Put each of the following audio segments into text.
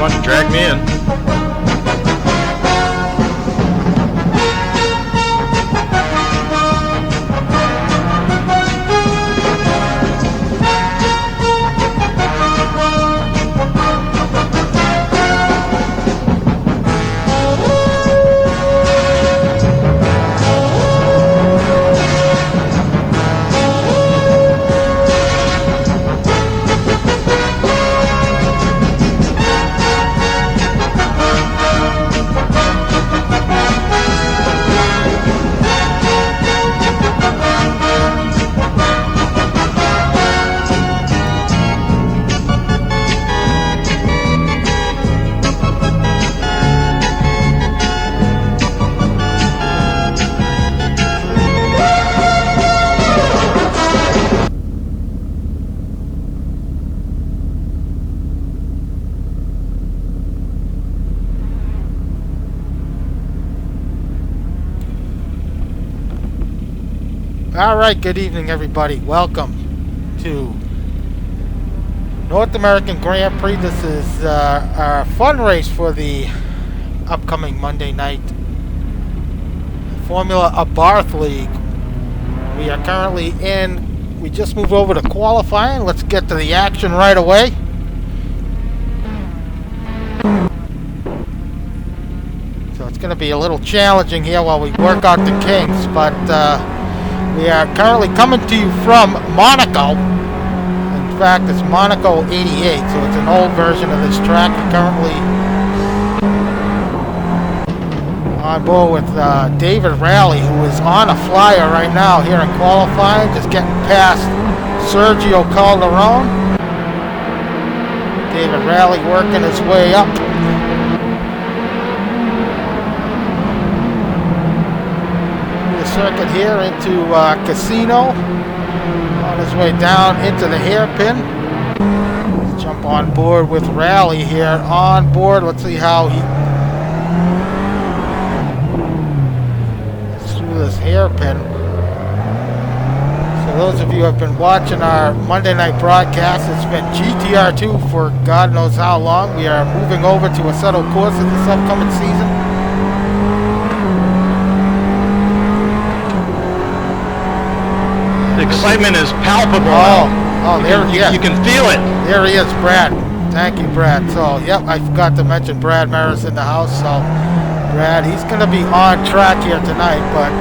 wanted to drag me in. Alright, good evening everybody. Welcome to North American Grand Prix. This is our fun race for the upcoming Monday night Formula Abarth League. We are currently we just moved over to qualifying. Let's get to the action right away. So it's going to be a little challenging here while we work out the kinks, but we are currently coming to you from Monaco. In fact, it's Monaco 88, so it's an old version of this track. We're currently on board with David Raleigh, who is on a flyer right now here in qualifying, just getting past Sergio Calderon. David Raleigh working his way up. Circuit here into Casino, on his way down into the hairpin. Let's jump on board with Raleigh here on board. Let's see how he gets through this hairpin. So those of you who have been watching our Monday night broadcast, it's been GTR2 for God knows how long. We are moving over to Assetto Corsa this upcoming season. The excitement is palpable. You can feel it. There he is, Brad. Thank you, Brad. So, yep, I forgot to mention Brad Merys in the house. So, Brad, he's going to be on track here tonight, but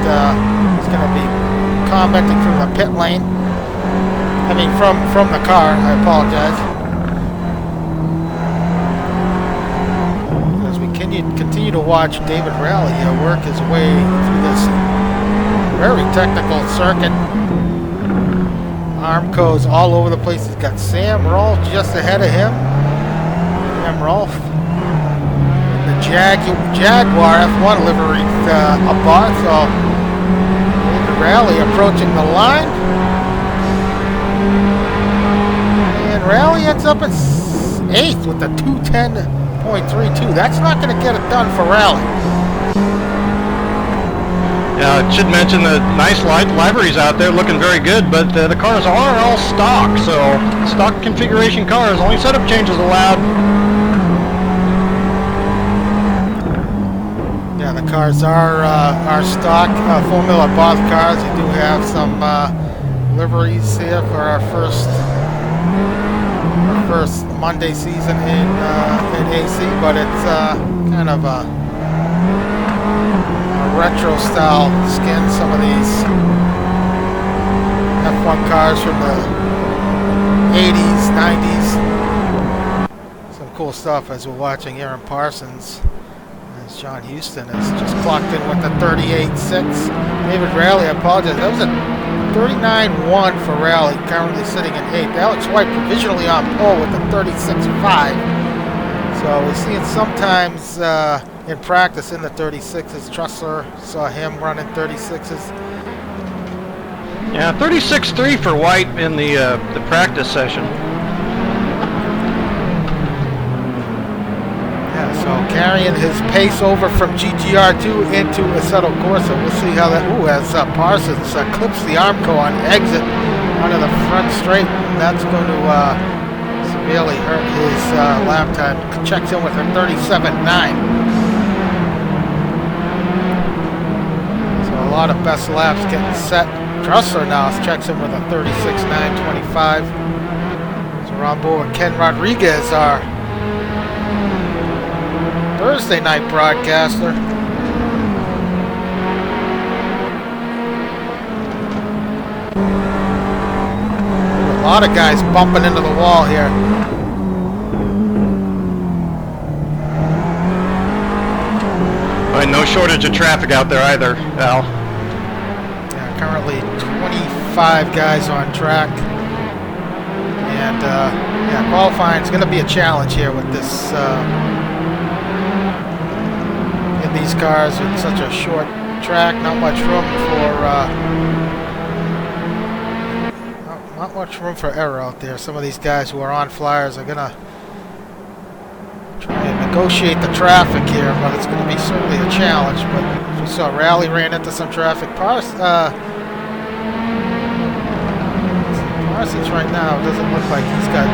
he's going to be commenting from the pit lane. I mean, from the car. I apologize. As we continue to watch David Raleigh work his way through this very technical circuit. Armco's all over the place. He's got Sam Rolfe just ahead of him. Sam Rolfe. The Jaguar F1 livery Abarth. So David Raleigh approaching the line. And Raleigh ends up in 8th with a 210.32. That's not going to get it done for Raleigh. I should mention the nice liveries out there looking very good, but the cars are all stock, so stock configuration cars, only setup changes allowed. Yeah, the cars are stock Formula Abarth cars. We do have some liveries here for our first Monday season in AC, but it's kind of a retro style skin. Some of these F1 cars from the 80s, 90s. Some cool stuff as we're watching Aaron Parsons as John Houston has just clocked in with the 38.6. David Raleigh, I apologize, that was a 39.1 for Raleigh, currently sitting in 8th. Alex White provisionally on pole with the 36.5. So we're seeing sometimes in practice in the 36s. Trussler saw him running 36s. Yeah, 36.3 for White in the practice session. Yeah, so carrying his pace over from GTR2 into Assetto Corsa. We'll see how that. As Parsons clips the Armco on exit onto the front straight. That's going to Really hurt his lap time. Checks in with a 37.9. So a lot of best laps getting set. Dressler now checks in with a 36.925. So we're on board with Ken Rodriguez, our Thursday night broadcaster. A lot of guys bumping into the wall here. No shortage of traffic out there either, Al. Yeah, currently 25 guys on track. And yeah, qualifying is going to be a challenge here with this in these cars with such a short track. Not much room for error out there. Some of these guys who are on flyers are going to try and negotiate the traffic here, but it's going to be certainly a challenge. But we saw Rally ran into some traffic. Parsons right now doesn't look like he's got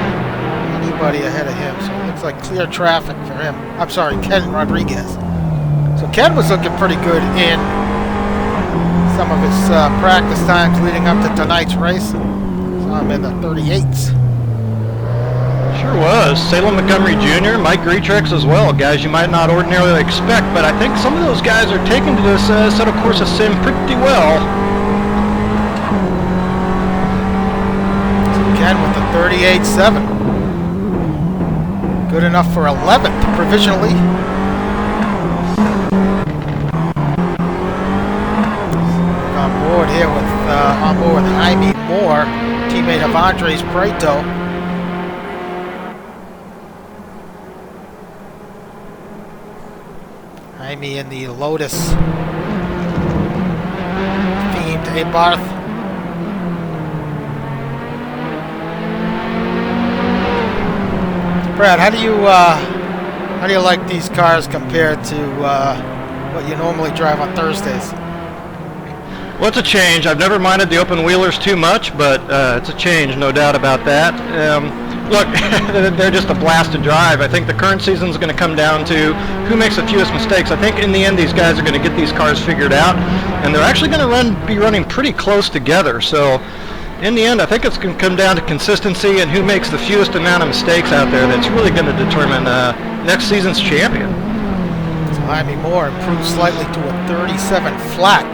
anybody ahead of him, so it looks like clear traffic for him. I'm sorry, Ken Rodriguez. So Ken was looking pretty good in some of his practice times leading up to tonight's race. Saw him in the 38s. Sure was. Salem Montgomery Jr., Mike Greatrex as well, guys you might not ordinarily expect, but I think some of those guys are taking to this set of course of sim pretty well. Ken with the 38.7. Good enough for 11th provisionally. On board here with Jaime Moore, teammate of Andres Preto. Jaime in the Lotus themed Abarth. Brad, how do you like these cars compared to what you normally drive on Thursdays? Well, it's a change. I've never minded the open wheelers too much, but it's a change, no doubt about that. Look, they're just a blast to drive. I think the current season is going to come down to who makes the fewest mistakes. I think in the end these guys are going to get these cars figured out, and they're actually going to be running pretty close together. So in the end, I think it's going to come down to consistency and who makes the fewest amount of mistakes out there that's really going to determine next season's champion. So Jaime Moore improved slightly to a 37 flat.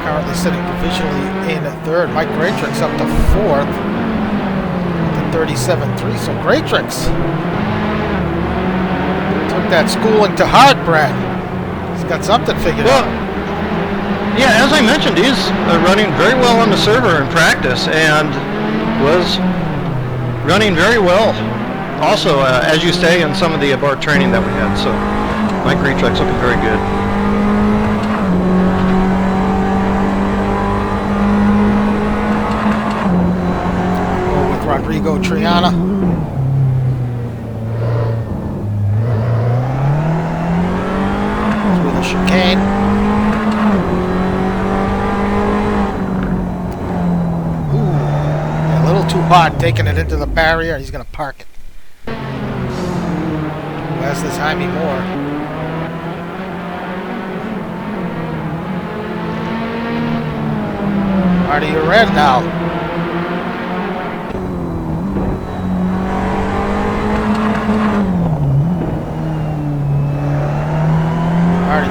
Currently sitting provisionally in third. Mike Greatrex up to fourth with the 37.3. So Greatrex took that schooling to heart, Brad. He's got something figured out. Yeah, as I mentioned, he's running very well on the server in practice and was running very well also, as you say, in some of the Abarth training that we had. So Mike Greatrex looking very good. Rodrigo Triana. Through the chicane. Ooh, a little too hot, taking it into the barrier. He's going to park it. As this Jaime Moore. Marty, you're red now.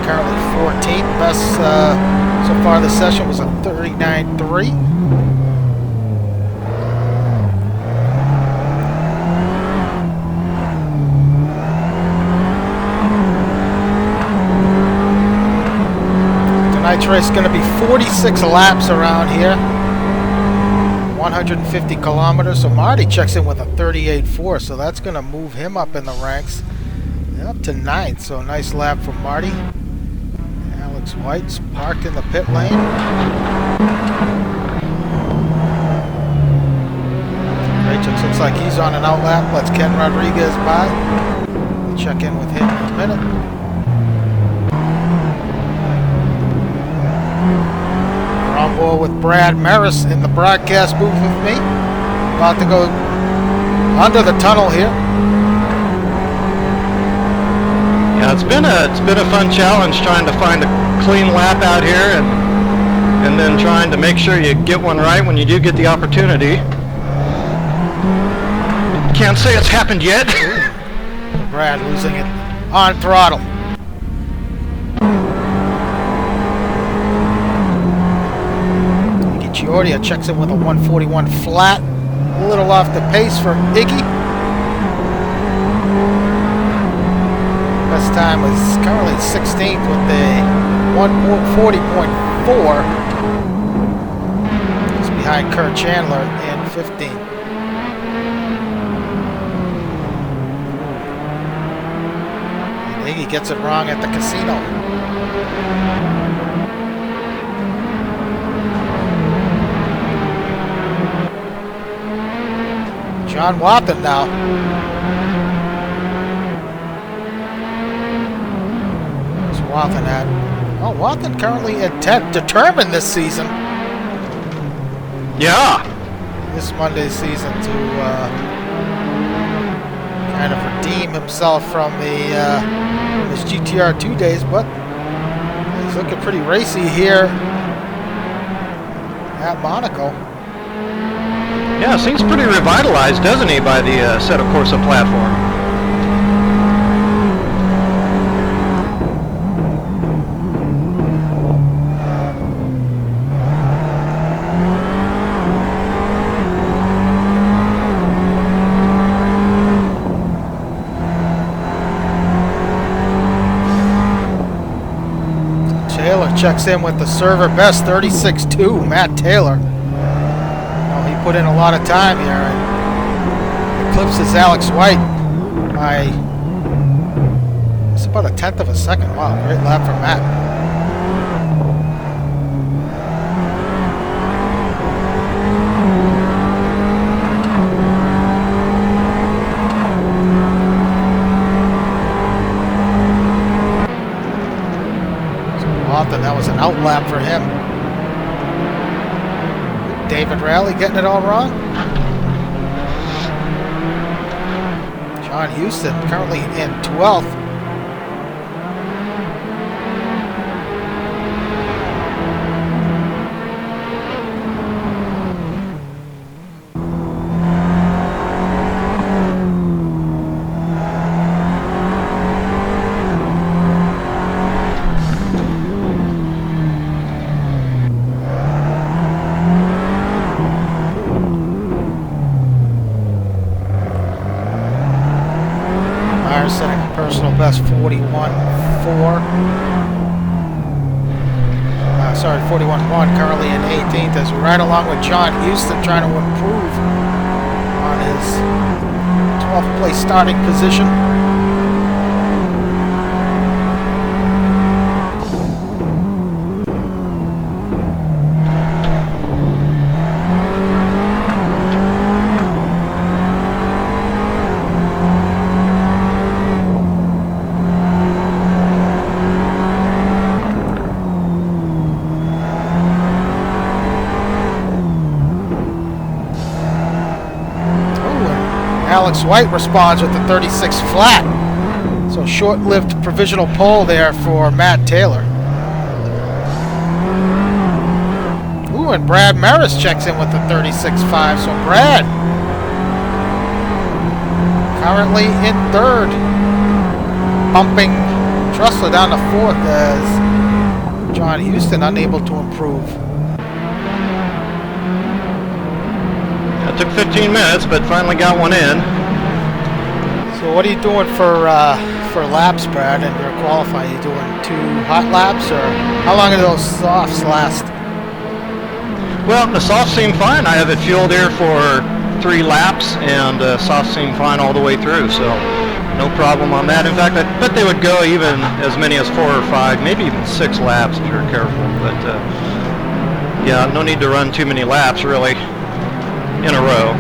Currently 14th. Best so far this session was a 39.3. Tonight's race is going to be 46 laps around here. 150 kilometers. So Marty checks in with a 38.4. So that's going to move him up in the ranks. Up to 9th. So a nice lap from Marty. White's parked in the pit lane. Greatrex looks like he's on an outlap. Lets Ken Rodriguez by. We'll check in with him in a minute. with Brad Merys in the broadcast booth with me. About to go under the tunnel here. Yeah, it's been a fun challenge trying to find a clean lap out here and then trying to make sure you get one right when you do get the opportunity. Can't say it's happened yet. Brad losing it on throttle. Giordia checks in with a 141 flat. A little off the pace for Iggy. Best time was currently 16th with a 140.4. He's behind Kurt Chandler in 15. And Iggy gets it wrong at the casino. John Wathen now. Where's Wathen at? Oh, Wathen currently in 10th. Determined this season. Yeah. This Monday's season to kind of redeem himself from his GTR 2 days, but he's looking pretty racy here at Monaco. Yeah, seems pretty revitalized, doesn't he, by the Set of Corsa platform? Taylor checks in with the server best 36.2, Matt Taylor. Put in a lot of time here and eclipses Alex White by it's about a 1/10 of a second. Wow, great lap from Matt. So often that was an out lap for him. David Rowley getting it all wrong. John Houston currently in 12th. Setting a personal best 41.4. 41.1, currently in 18th as we ride along with John Houston trying to improve on his 12th place starting position. Alex White responds with the 36 flat. So short-lived provisional pole there for Matt Taylor. Ooh, and Brad Merys checks in with the 36.5. So Brad currently in 3rd. Bumping Trussler down to 4th as John Houston unable to improve. It took 15 minutes, but finally got one in. So what are you doing for laps, Brad, and your qualifying? Are you doing 2 hot laps, or how long do those softs last? Well, the softs seem fine. I have it fueled here for 3 laps, and softs seem fine all the way through, so no problem on that. In fact, I bet they would go even as many as 4 or 5, maybe even 6 laps if you're careful. But yeah, no need to run too many laps, really, in a row.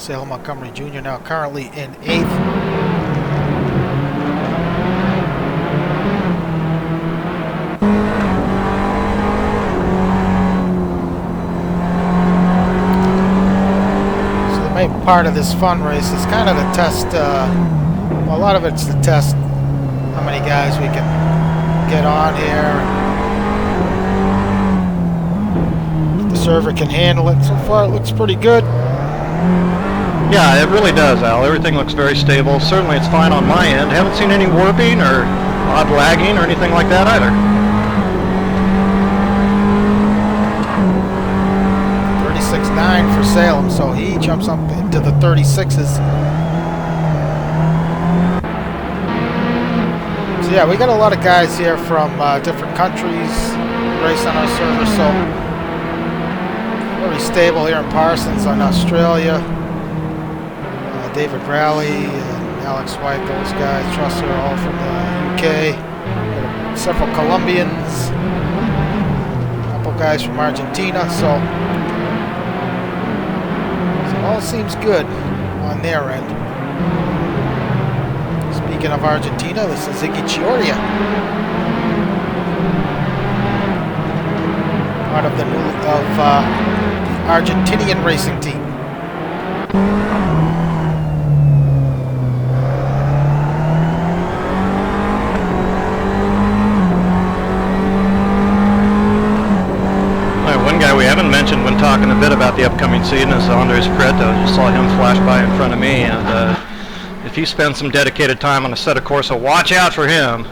Salem Montgomery Jr. now currently in 8th. So the main part of this fun race is kind of to test, well, a lot of it's to test how many guys we can get on here. If the server can handle it. So far it looks pretty good. Yeah, it really does, Al. Everything looks very stable. Certainly it's fine on my end. Haven't seen any warping or odd lagging or anything like that either. 36.9 for Salem, so he jumps up into the 36s. So yeah, we got a lot of guys here from different countries race on our server, so very stable here in Parsons on Australia. David Rowley and Alex White, those guys, Trusser, all from the UK. Several Colombians, a couple guys from Argentina, so it all seems good on their end. Speaking of Argentina, this is Iggy Chioria, part of the Argentinian racing team. One guy we haven't mentioned when talking a bit about the upcoming season is Andres Prieto. Just saw him flash by in front of me, and if he spends some dedicated time on a set of course, so watch out for him.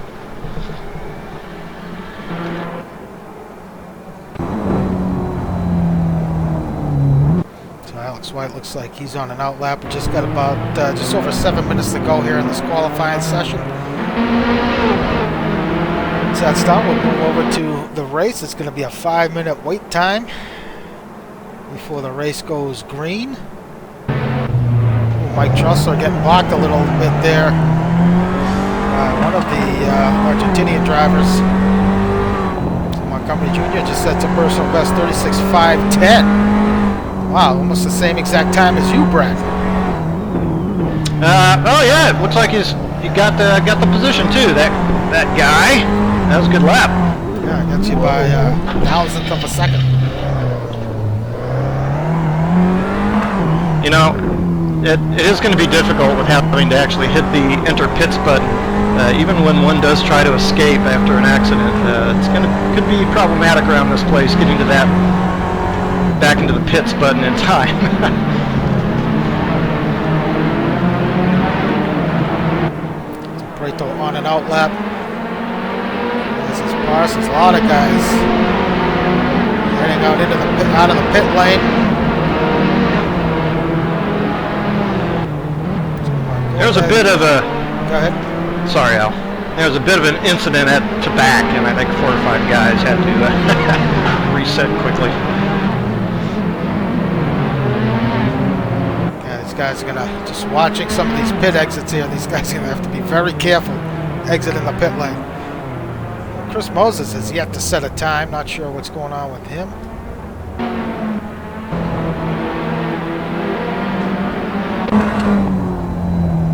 So Alex White looks like he's on an outlap. We just got about just over 7 minutes to go here in this qualifying session. So that's done. We'll move over to the race. It's going to be a 5-minute wait time before the race goes green. Ooh, Mike Trussler getting blocked a little bit there. One of the Argentinian drivers, Montgomery Jr., just set a personal best 36.510. Wow, almost the same exact time as you, Brad. Oh yeah, it looks like he got the position too. That guy. That was a good lap. Yeah, got you by a thousandth of a second. You know, it is going to be difficult with having to actually hit the enter pits button, even when one does try to escape after an accident. Could be problematic around this place getting to that back into the pits button in time. Prieto on an out lap. Parsons, a lot of guys heading out into out of the pit lane. There was a bit of a... Go ahead. Sorry, Al. There was a bit of an incident at back, and I think 4 or 5 guys had to reset quickly. Yeah, these guys are gonna, just watching some of these pit exits here, these guys are gonna have to be very careful exiting the pit lane. Chris Moses has yet to set a time. Not sure what's going on with him.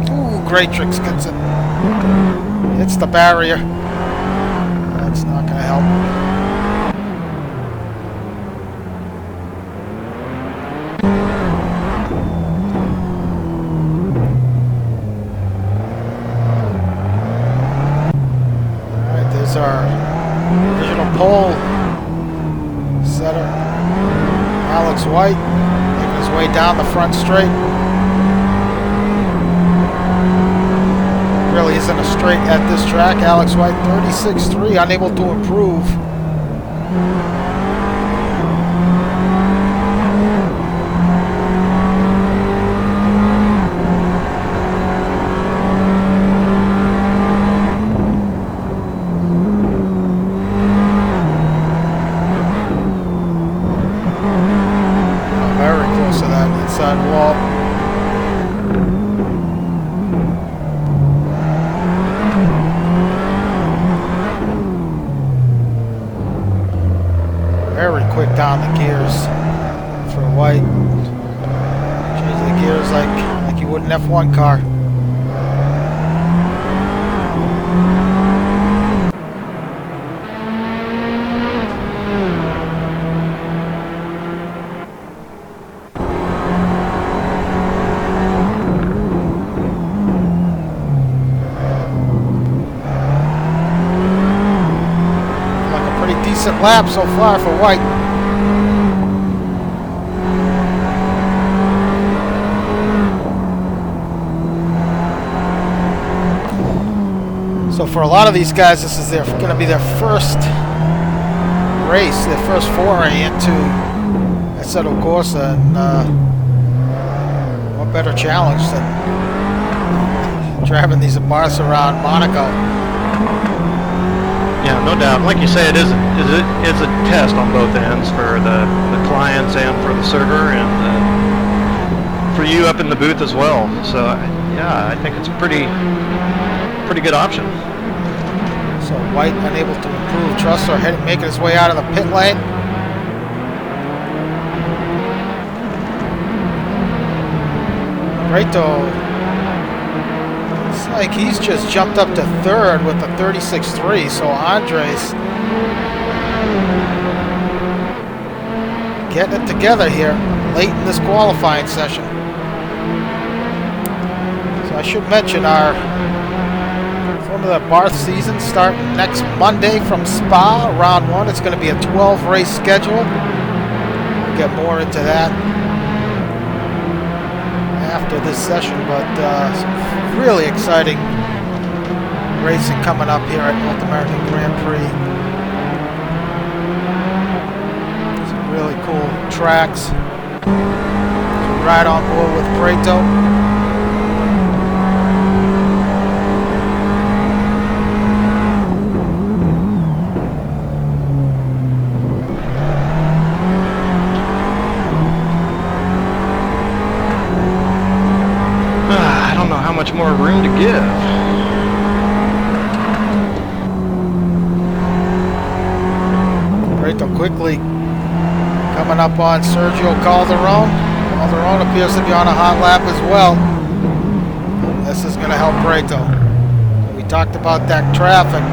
Ooh, great tricks gets it. Hits the barrier. That's not going to help. Our original pole setter, Alex White, making his way down the front straight. Really isn't a straight at this track. Alex White, 36.3, unable to improve. Wall. Very quick down the gears for White. Change the gears tires like you would an F1 car. Decent lap so far for White. So for a lot of these guys, this is going to be their first race, their first foray into Assetto Corsa, and what better challenge than driving these Abarths around Monaco. Yeah, no doubt. Like you say, it's a test on both ends for the clients and for the server, and for you up in the booth as well. So yeah, I think it's a pretty good option. So White unable to improve. Trussler making his way out of the pit lane. Brito, like he's just jumped up to third with the 36.3, so Andres getting it together here late in this qualifying session. So I should mention our Formula Abarth season starting next Monday from Spa, round 1. It's going to be a 12 race schedule. We'll get more into that after this session, but some really exciting racing coming up here at North American Grand Prix. Some really cool tracks. Right on board with Brito. Much more room to give. Brito quickly coming up on Sergio Calderon. Calderon appears to be on a hot lap as well. This is going to help Brito. We talked about that traffic.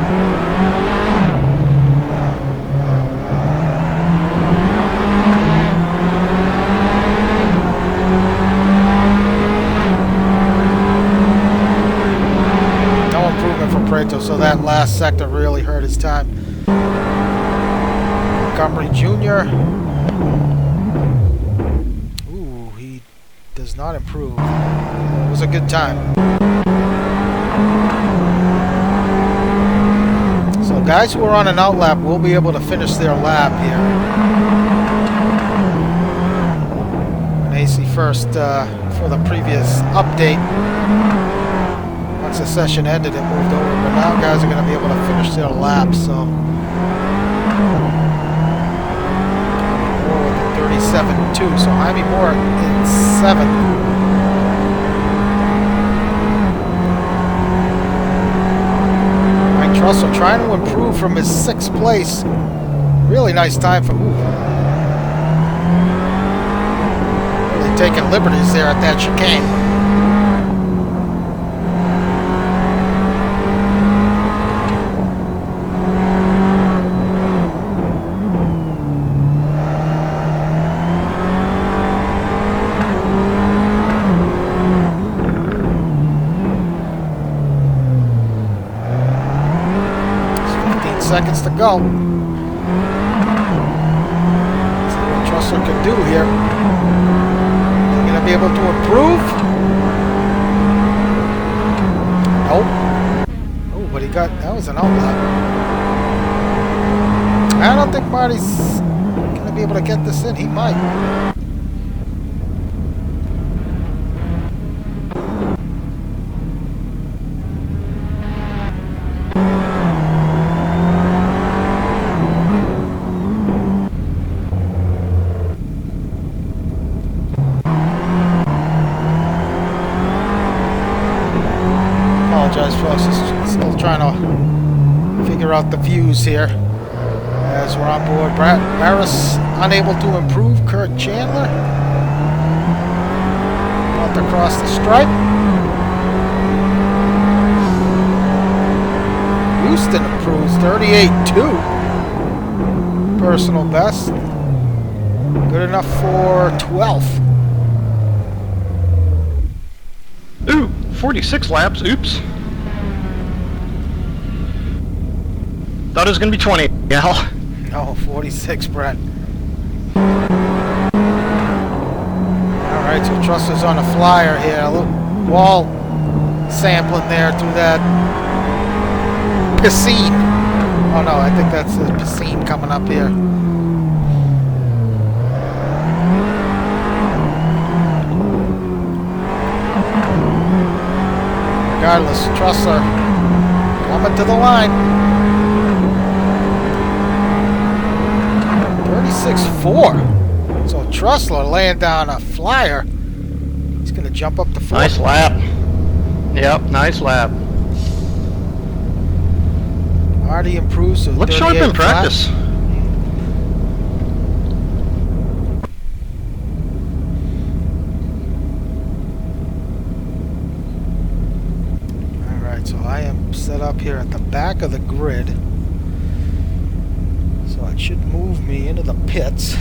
So that last sector really hurt his time. Montgomery Jr. Ooh, he does not improve. It was a good time. So guys who are on an outlap will be able to finish their lap here. And AC first for the previous update. Once the session ended, it moved over, but now guys are going to be able to finish their laps. So Moore with the 37.2. So Jaime Moore in 7th. Mike Trussell trying to improve from his 6th place. Really nice time for really taking liberties there at that chicane. Seconds to go. See what Trussell can do here. Is he going to be able to improve? Nope. Oh, but he got, that was an outlap. I don't think Marty's going to be able to get this in. He might. Folks, still trying to figure out the views here as we're on board. Merys unable to improve. Kurt Chandler about to across the stripe. Houston improves 38.2. Personal best. Good enough for 12th. Ooh, 46 laps. Oops. Thought it was going to be 20, Al. No, 46, Brent. Alright, so Trussler's on a flyer here. A little wall sampling there through that piscine. Oh no, I think that's the piscine coming up here. Regardless, Trussler coming to the line. 36.4. So Trussler laying down a flyer. He's going to jump up to 4th. Nice lap. Yep, nice lap. Hardy improves to Looks sharp in practice. Alright, so I am set up here at the back of the grid. So it should move me into the pits.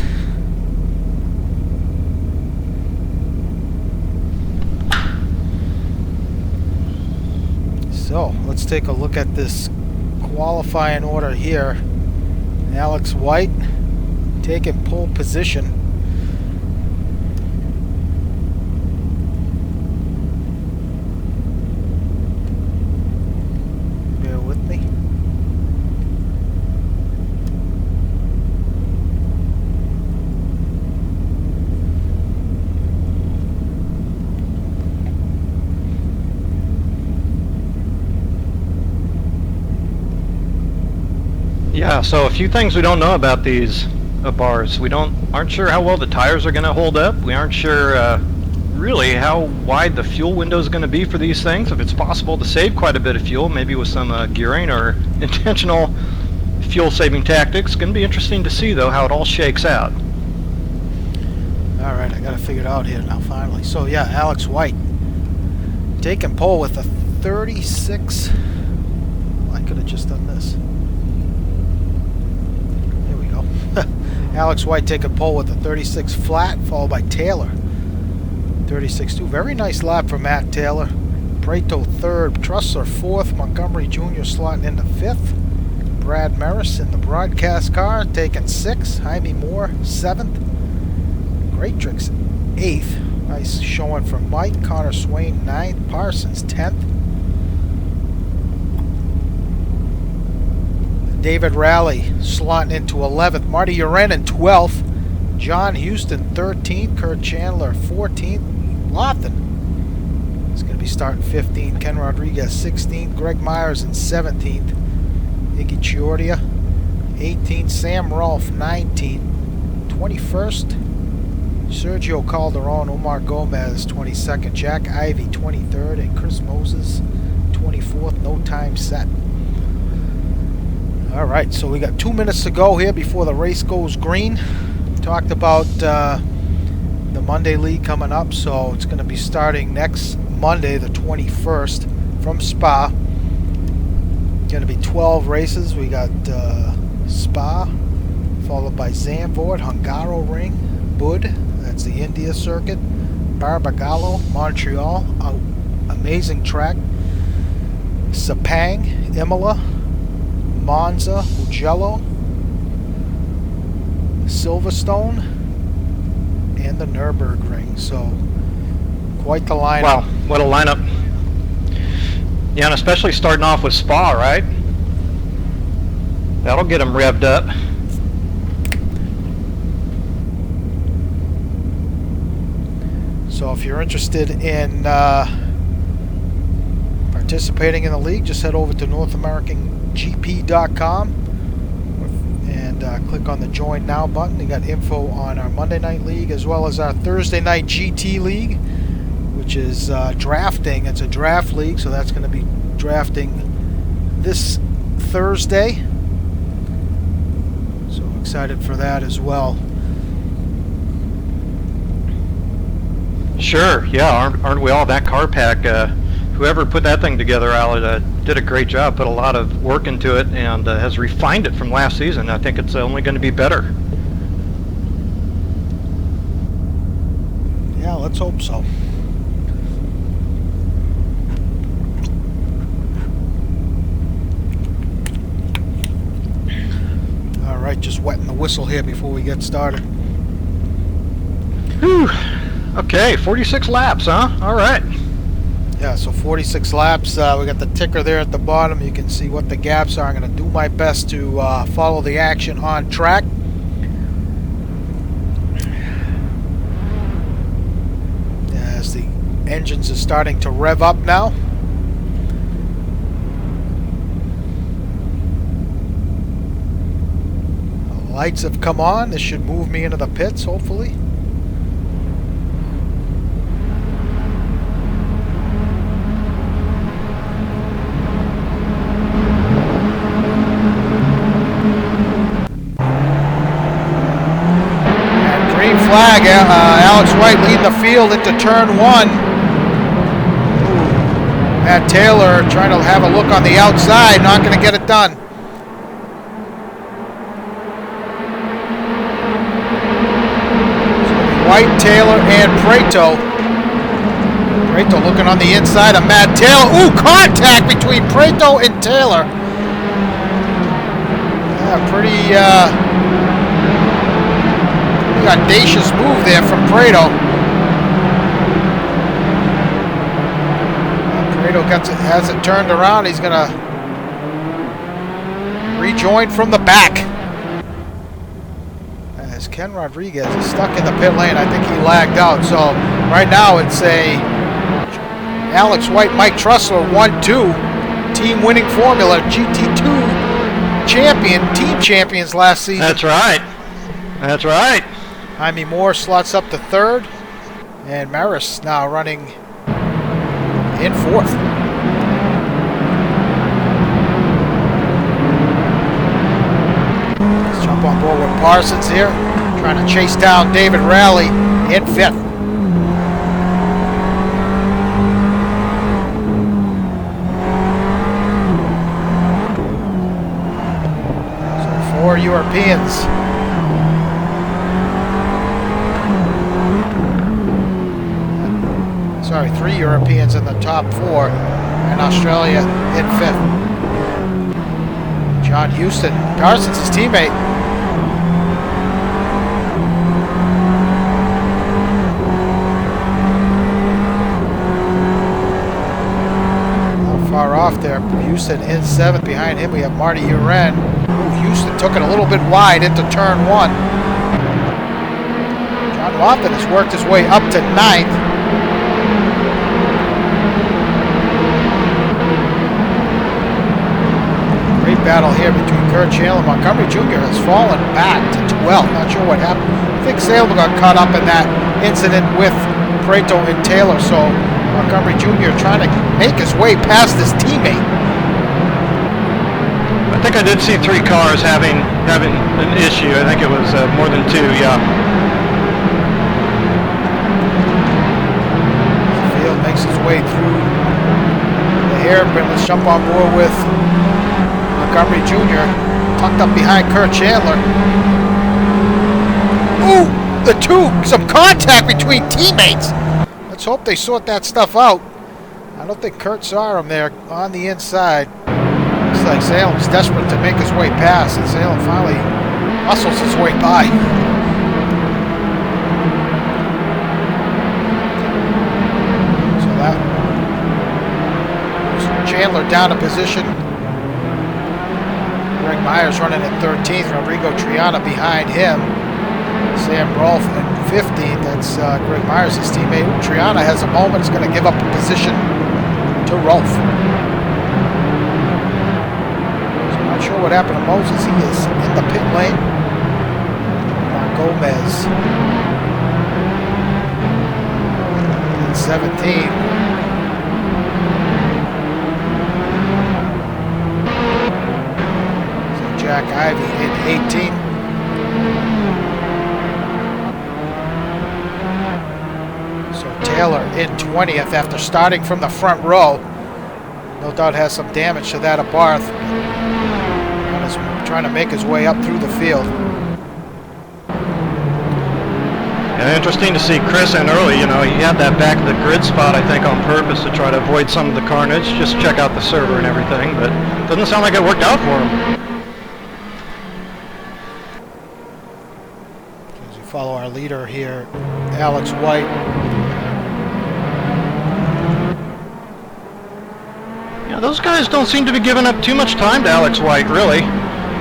So let's take a look at this qualifying order here. Alex White taking pole position. Bear with me. Yeah, so a few things we don't know about these Abarths. We aren't sure how well the tires are going to hold up. We aren't sure really how wide the fuel window is going to be for these things. If it's possible to save quite a bit of fuel, maybe with some gearing or intentional fuel-saving tactics. Going to be interesting to see though how it all shakes out. All right, I got to figure it out here now finally. So yeah, Alex White taking pole with a 36. Well, I could have just done this. Alex White taking pole with a 36 flat, followed by Taylor. 36.2. Very nice lap for Matt Taylor. Prato 3rd, Trussler 4th, Montgomery Jr. slotting into 5th. Brad Merys in the broadcast car taking 6th. Jaime Moore 7th. Great Tricks 8th. Nice showing from Mike. Connor Swain 9th. Parsons 10th. David Rowley slotting into 11th. Marty Urenin 12th. John Houston 13th. Kurt Chandler 14th. Lofton is going to be starting 15th. Ken Rodriguez 16th. Greg Myers in 17th. Iggy Chiordia 18th. Sam Rolfe 19th. 21st. Sergio Calderon. Omar Gomez 22nd. Jack Ivey 23rd. And Chris Moses 24th. No time set. Alright, so we got 2 minutes to go here before the race goes green. Talked about the Monday League coming up, so it's going to be starting next Monday, the 21st, from Spa. Going to be 12 races. We got Spa, followed by Zandvoort, Hungaroring, Bud, that's the India circuit, Barbagallo, Montreal, amazing track, Sepang, Imola, Monza, Mugello, Silverstone, and the Nürburgring. So quite the lineup. Wow, what a lineup. Yeah, and especially starting off with Spa, right? That'll get them revved up. So if you're interested in participating in the league, just head over to NorthAmericanGP.com and click on the Join Now button. You got info on our Monday Night League as well as our Thursday Night GT League, which is drafting. It's a draft league, so that's going to be drafting this Thursday. So excited for that as well. Sure, yeah, aren't we all? That car pack, whoever put that thing together, Al, did a great job, put a lot of work into it, and has refined it from last season. I think it's only going to be better. Yeah, let's hope so. All right, just wetting the whistle here before we get started. Whew. Okay, 46 laps, huh? All right. Yeah, so 46 laps. We got the ticker there at the bottom. You can see what the gaps are. I'm going to do my best to follow the action on track. As the engines are starting to rev up now. The lights have come on. This should move me into the pits, hopefully. Flag, Alex White leading the field into turn 1. Matt Taylor trying to have a look on the outside, not going to get it done. So White, Taylor, and Prato. Prato looking on the inside of Matt Taylor. Ooh, contact between Prato and Taylor. Yeah, pretty audacious move there from Prato. Prato has it turned around. He's going to rejoin from the back. As Ken Rodriguez is stuck in the pit lane, I think he lagged out. So right now it's a Alex White, Mike Trussler 1-2 team winning formula, GT2 champion, team champions last season. That's right. That's right. Jaime Moore slots up to 3rd, and Merys now running in 4th. Let's jump on board with Parsons here, trying to chase down David Rowley in 5th. So 4 Europeans. Sorry, 3 Europeans in the top 4, and Australia in 5th. John Houston, Parsons' teammate. Not far off there, Houston in 7th. Behind him we have Marty Uren. Houston took it a little bit wide into turn 1. John Lofton has worked his way up to 9th. Battle here between Kurt Chandler and Montgomery Jr. has fallen back to 12th. Not sure what happened. I think Salem got caught up in that incident with Prato and Taylor, so Montgomery Jr. trying to make his way past his teammate. I think I did see 3 cars having an issue. I think it was more than 2, yeah. Field makes his way through the hairpin. Let's jump on board with Montgomery Jr. tucked up behind Kurt Chandler. Ooh, some contact between teammates. Let's hope they sort that stuff out. I don't think Kurt saw him there on the inside. Looks like Salem's desperate to make his way past, and Salem finally hustles his way by. So that Chandler down a position. Greg Myers running at 13th. Rodrigo Triana behind him. Sam Rolfe at 15th. That's Greg Myers' teammate. Triana has a moment. Is going to give up a position to Rolfe. So not sure what happened to Moses. He is in the pit lane. Mark Gomez at 17. Jack Ivey in 18. So Taylor in 20th after starting from the front row. No doubt has some damage to that Abarth. And is trying to make his way up through the field. Yeah, interesting to see Chris in early. You know, he had that back of the grid spot, I think, on purpose to try to avoid some of the carnage, just check out the server and everything, but doesn't sound like it worked out for him. As we follow our leader here, Alex White. Yeah, those guys don't seem to be giving up too much time to Alex White, really.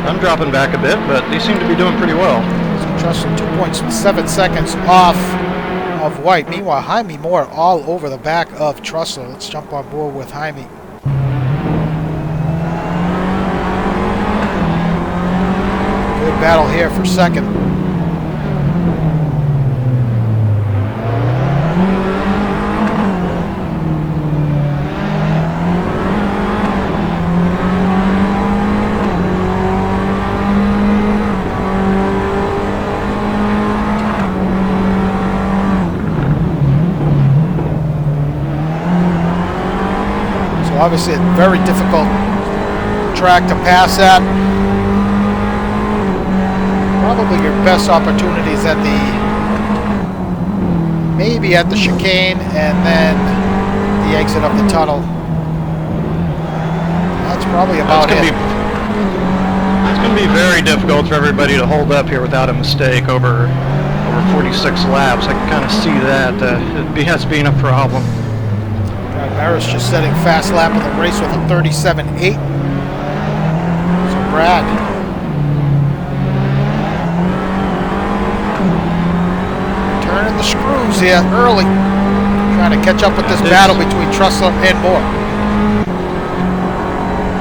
I'm dropping back a bit, but they seem to be doing pretty well. Trussell 2.7 seconds off of White. Meanwhile, Jaime Moore all over the back of Trussell. Let's jump on board with Jaime. Good battle here for second. Obviously a very difficult track to pass at. Probably your best opportunities at maybe at the chicane and then the exit of the tunnel. That's probably about it. It's going to be very difficult for everybody to hold up here without a mistake over 46 laps. I can kind of see that as being a problem. Merys just setting fast lap of the race with a 37.8. So Brad turning the screws here early, trying to catch up with this battle between Trussell and Moore.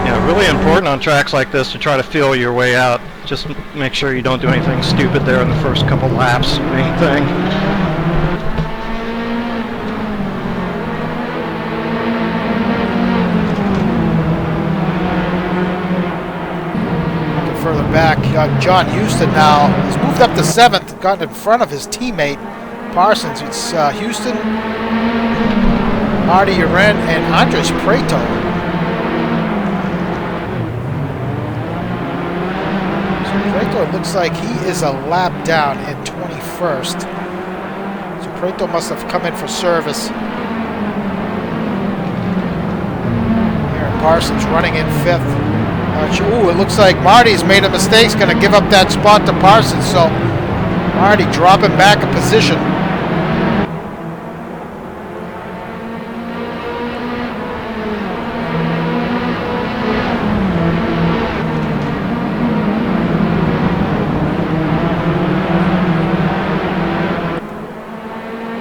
Yeah, really important on tracks like this to try to feel your way out. Just make sure you don't do anything stupid there in the first couple laps. Main thing. Further back, John Houston now has moved up to 7th, gotten in front of his teammate Parsons. It's Houston, Marty Uren, and Andres Preto. So Preto, it looks like he is a lap down in 21st. So Preto must have come in for service. Here Parsons running in 5th. Ooh, it looks like Marty's made a mistake. He's going to give up that spot to Parsons. So Marty dropping back a position.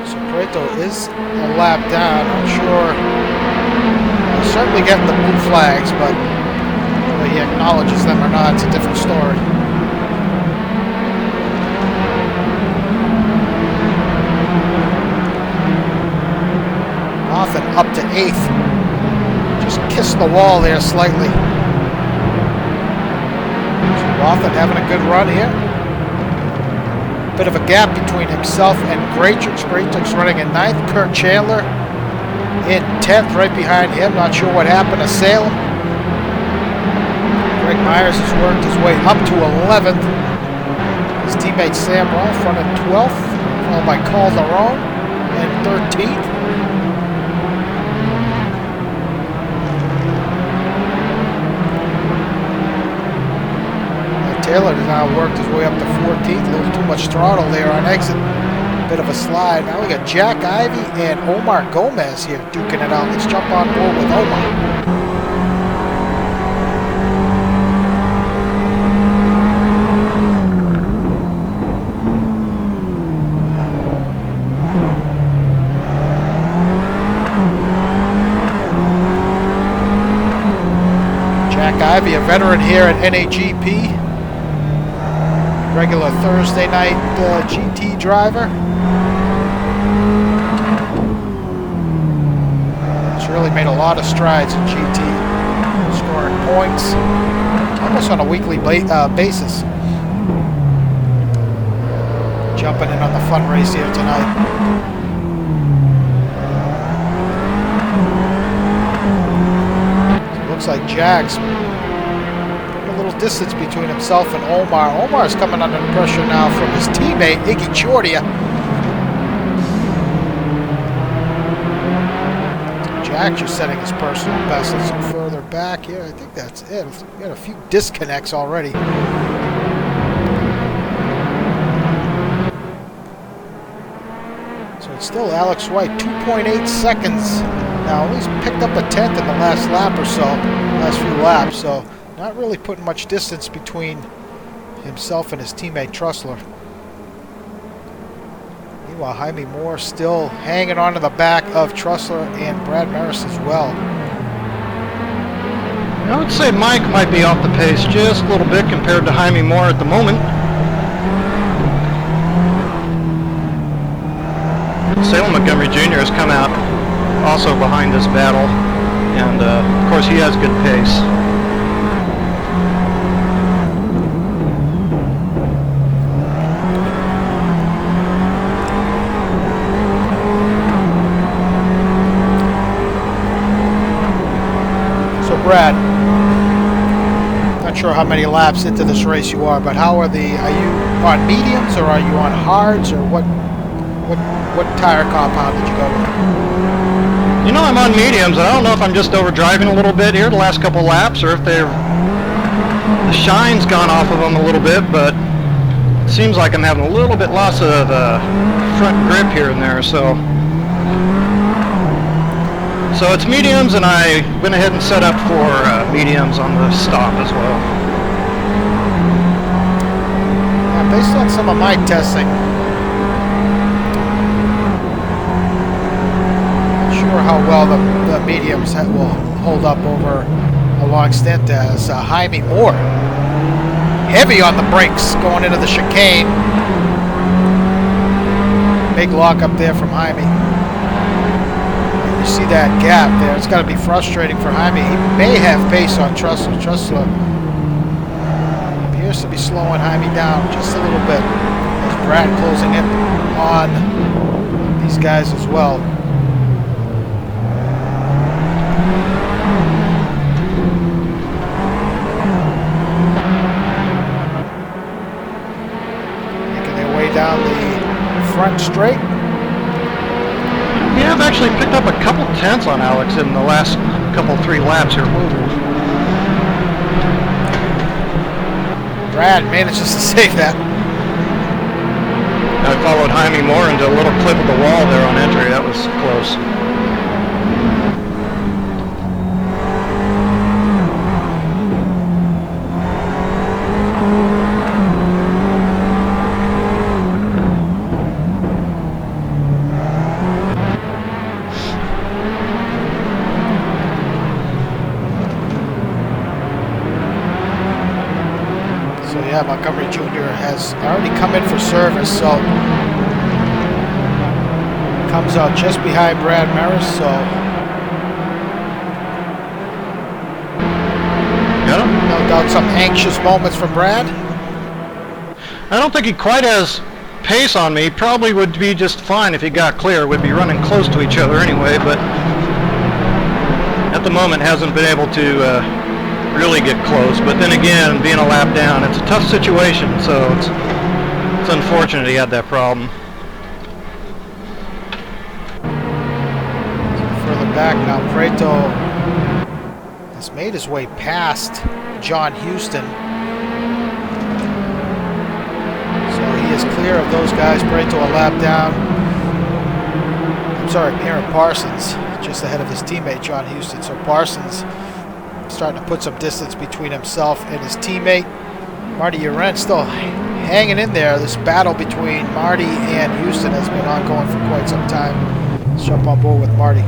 So Preto is a lap down. I'm sure. Certainly getting the blue flags, but he acknowledges them or not, it's a different story. Often up to 8th. Just kissed the wall there slightly. So Often having a good run here. Bit of a gap between himself and Graytrix. Graytrix running in 9th. Kurt Chandler in 10th, right behind him. Not sure what happened to Salem. Greg Myers has worked his way up to 11th. His teammate Sam Rolfe running 12th, followed by Calderon in 13th. Taylor has now worked his way up to 14th. A little too much throttle there on exit. Bit of a slide. Now we got Jack Ivey and Omar Gomez here duking it out. Let's jump on board with Omar. Jack Ivey, a veteran here at NAGP. Regular Thursday night GT driver. He's really made a lot of strides in GT, scoring points almost on a weekly basis. Jumping in on the fun race here tonight. looks like Jack's putting a little distance between himself and Omar. Omar's coming under pressure now from his teammate, Iggy Chordia. Jack just setting his personal best. Let's look further back here. I think that's it. We got a few disconnects already. So it's still Alex White, 2.8 seconds. Now he's picked up a 10th in the last lap or so, last few laps. So not really putting much distance between himself and his teammate Trussler. Meanwhile, Jaime Moore still hanging on to the back of Trussler and Brad Merys as well. I would say Mike might be off the pace just a little bit compared to Jaime Moore at the moment. Salem Montgomery Jr. has come out also behind this battle, and of course he has good pace. Brad, not sure how many laps into this race you are, but are you on mediums or are you on hards, or what tire compound did you go with? You know, I'm on mediums, and I don't know if I'm just overdriving a little bit here the last couple laps, or if the shine's gone off of them a little bit, but it seems like I'm having a little bit loss of front grip here and there, so it's mediums, and I went ahead and set up for mediums on the stop as well. Yeah, based on some of my testing, not sure how well the mediums will hold up over a long stint, as Jaime Moore heavy on the brakes going into the chicane. Big lock up there from Jaime. You see that gap there. It's got to be frustrating for Jaime. He may have pace on Trussler. Trussler appears to be slowing Jaime down just a little bit, as Brad closing in on these guys as well. Making their way down the front straight. Yeah, I've actually picked up a couple tenths on Alex in the last three laps here. Whoa. Brad manages to save that. I followed Jaime Moore into a little clip of the wall there on entry. That was close. Yeah, Montgomery Jr. has already come in for service, so comes out just behind Brad Merys, so no doubt some anxious moments for Brad. I don't think he quite has pace on me. He probably would be just fine if he got clear. We'd be running close to each other anyway, but at the moment hasn't been able to really get close. But then again, being a lap down, it's a tough situation, so it's unfortunate he had that problem. Further back now, Preto has made his way past John Houston, so he is clear of those guys. Preto a lap down. I'm sorry, Aaron Parsons just ahead of his teammate John Houston. So Parsons starting to put some distance between himself and his teammate. Marty Uren still hanging in there. This battle between Marty and Houston has been ongoing for quite some time. Let's jump on board with Marty.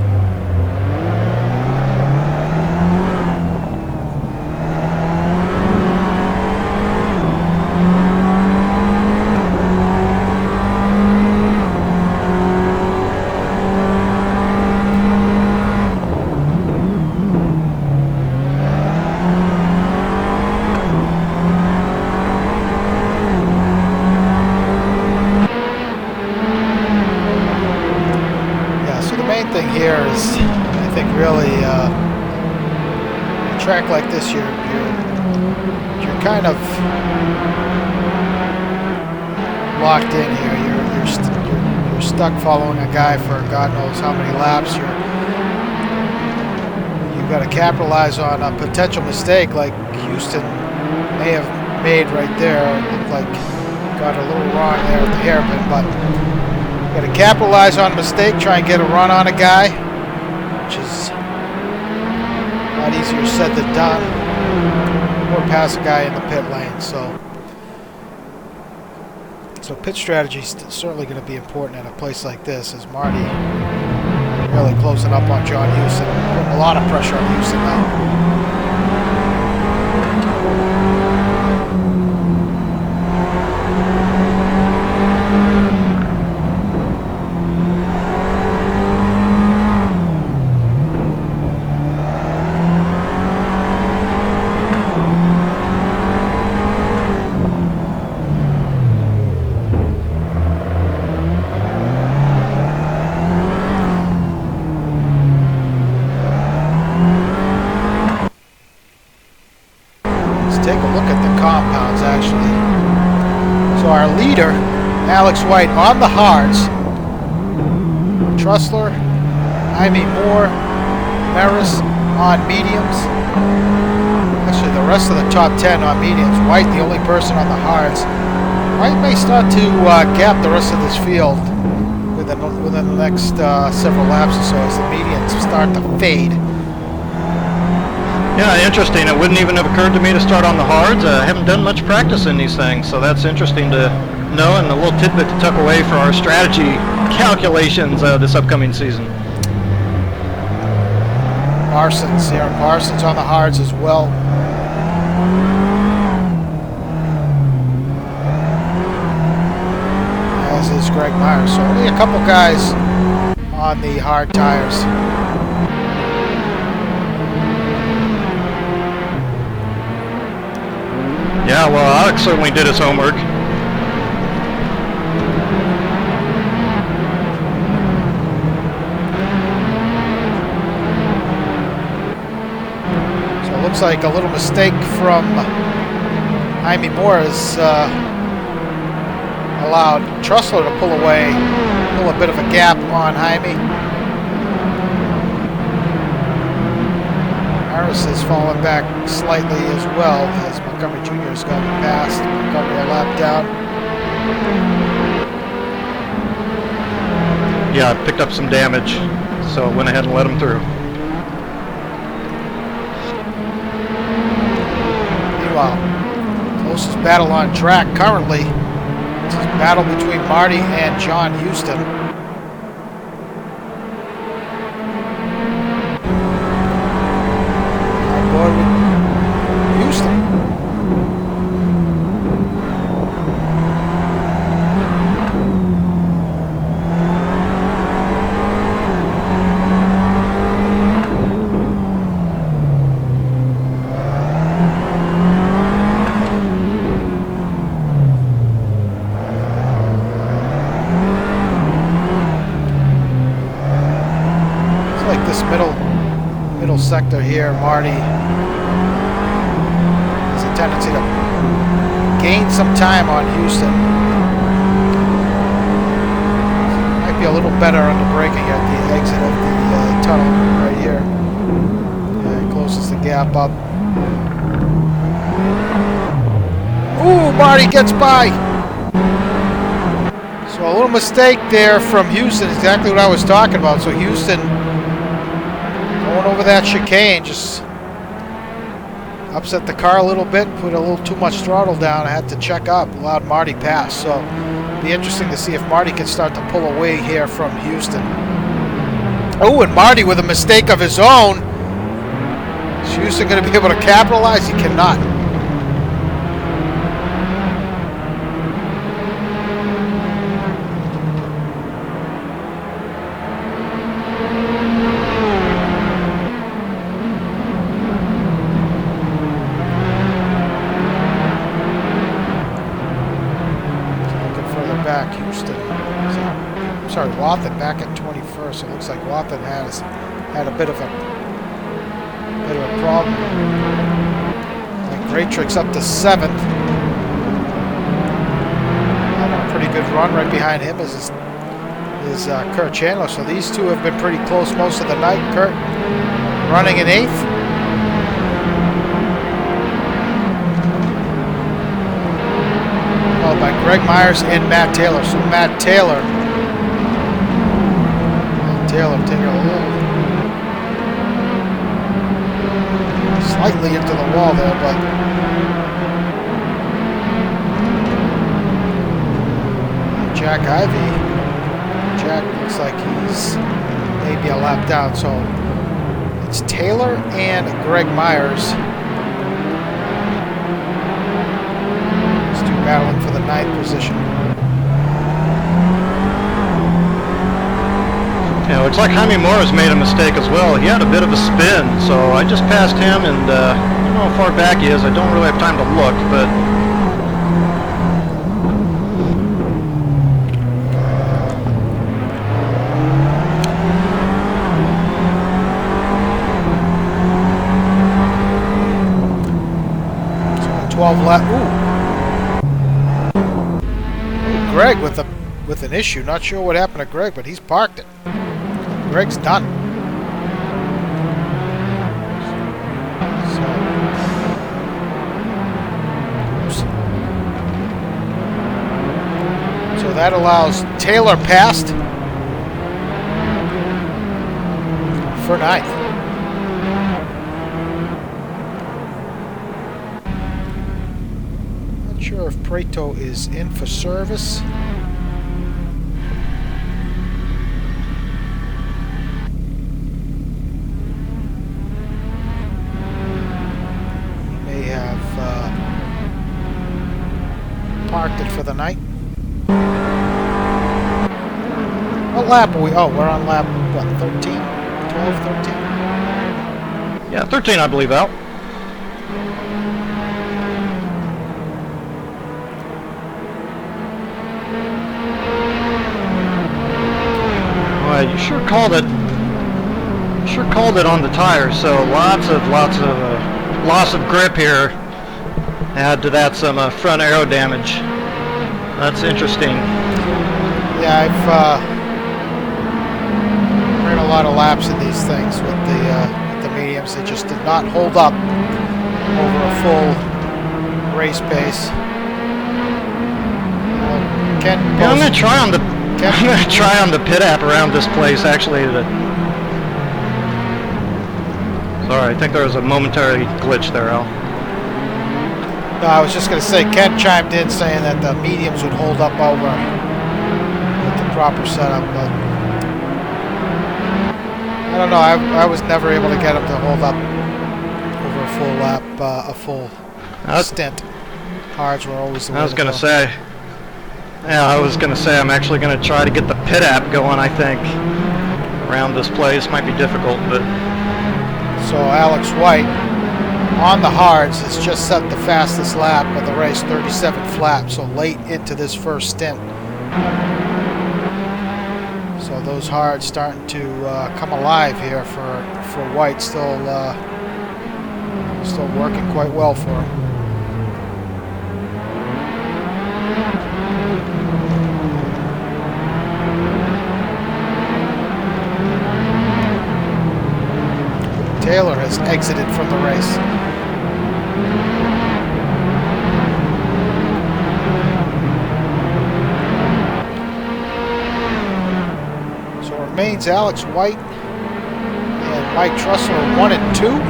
track like this, you're kind of locked in here. You're stuck following a guy for God knows how many laps. You've got to capitalize on a potential mistake like Houston may have made right there. It looked like got a little wrong there at the hairpin, but you've got to capitalize on a mistake, try and get a run on a guy, which is a lot easier said than done, or pass a guy in the pit lane. So pit strategy is certainly going to be important at a place like this, as Marty really closing up on John Houston, putting a lot of pressure on Houston now. Alex White on the hards. Trussler, Jaime Moore, Merys on mediums. Actually, the rest of the top 10 on mediums. White, the only person on the hards. White may start to gap the rest of this field within the next several laps or so as the mediums start to fade. Yeah, interesting. It wouldn't even have occurred to me to start on the hards. I haven't done much practice in these things, so that's interesting to know, and a little tidbit to tuck away for our strategy calculations this upcoming season. Aaron Parsons on the hards as well. As is Greg Myers. So only a couple guys on the hard tires. Yeah, well, Alex certainly did his homework. Looks like a little mistake from Jaime Moore has allowed Trussler to pull away, pull a bit of a gap on Jaime. Harris has fallen back slightly as well as Montgomery Jr. has gotten past. Montgomery a lap down. Yeah, picked up some damage, so went ahead and let him through. Closest battle on track currently. This is a battle between Marty and John Houston. On board with Houston. Sector here, Marty has a tendency to gain some time on Houston. Might be a little better under braking at the exit of the tunnel right here. Yeah, closes the gap up. Ooh, Marty gets by. So a little mistake there from Houston, exactly what I was talking about. So Houston going over that chicane, just upset the car a little bit, put a little too much throttle down, I had to check up, allowed Marty pass. So it'll be interesting to see if Marty can start to pull away here from Houston. Oh, and Marty with a mistake of his own. Is Houston going to be able to capitalize? He cannot. Wathen back at 21st. It looks like Wathen has had a bit of a Bit of a problem. And Greatrix up to 7th. Having a pretty good run. Right behind him is Kurt Chandler. So these two have been pretty close most of the night. Kurt running in 8th. Followed by Greg Myers and Matt Taylor. So Matt Taylor taking a little slightly into the wall there, but Jack looks like he's maybe a lap down. So it's Taylor and Greg Myers. These two battling for the 9th position. Yeah, looks like Jaime Morris made a mistake as well. He had a bit of a spin, so I just passed him, and I don't know how far back he is. I don't really have time to look, but... So 12 left. Ooh, Greg with an issue. Not sure what happened to Greg, but he's parked it. Greg's done. So that allows Taylor past for 9th. Not sure if Preto is in for service. Parked it for the night. What lap are we? Oh, we're on lap, what, 13? 12, 13? Yeah, 13, I believe, out. Well, you sure called it. Sure called it on the tires. So lots of loss of grip here. Add to that some front aero damage. That's interesting. Yeah, I've ran a lot of laps in these things with the mediums. They just did not hold up over a full race pace. I'm gonna try on the pit app around this place actually. Sorry, I think there was a momentary glitch there, Al. No, I was just going to say, Ken chimed in saying that the mediums would hold up over with the proper setup, but I don't know. I was never able to get them to hold up over a full lap, a full stint. Hards were always the way I was going to say, I'm actually going to try to get the pit app going, I think, around this place. Might be difficult, but... So Alex White on the hards has just set the fastest lap of the race, 37 flat, so late into this first stint. So those hards starting to come alive here for White, still working quite well for him. Taylor has exited from the race. So it remains Alex White and Mike Trussler 1 and 2.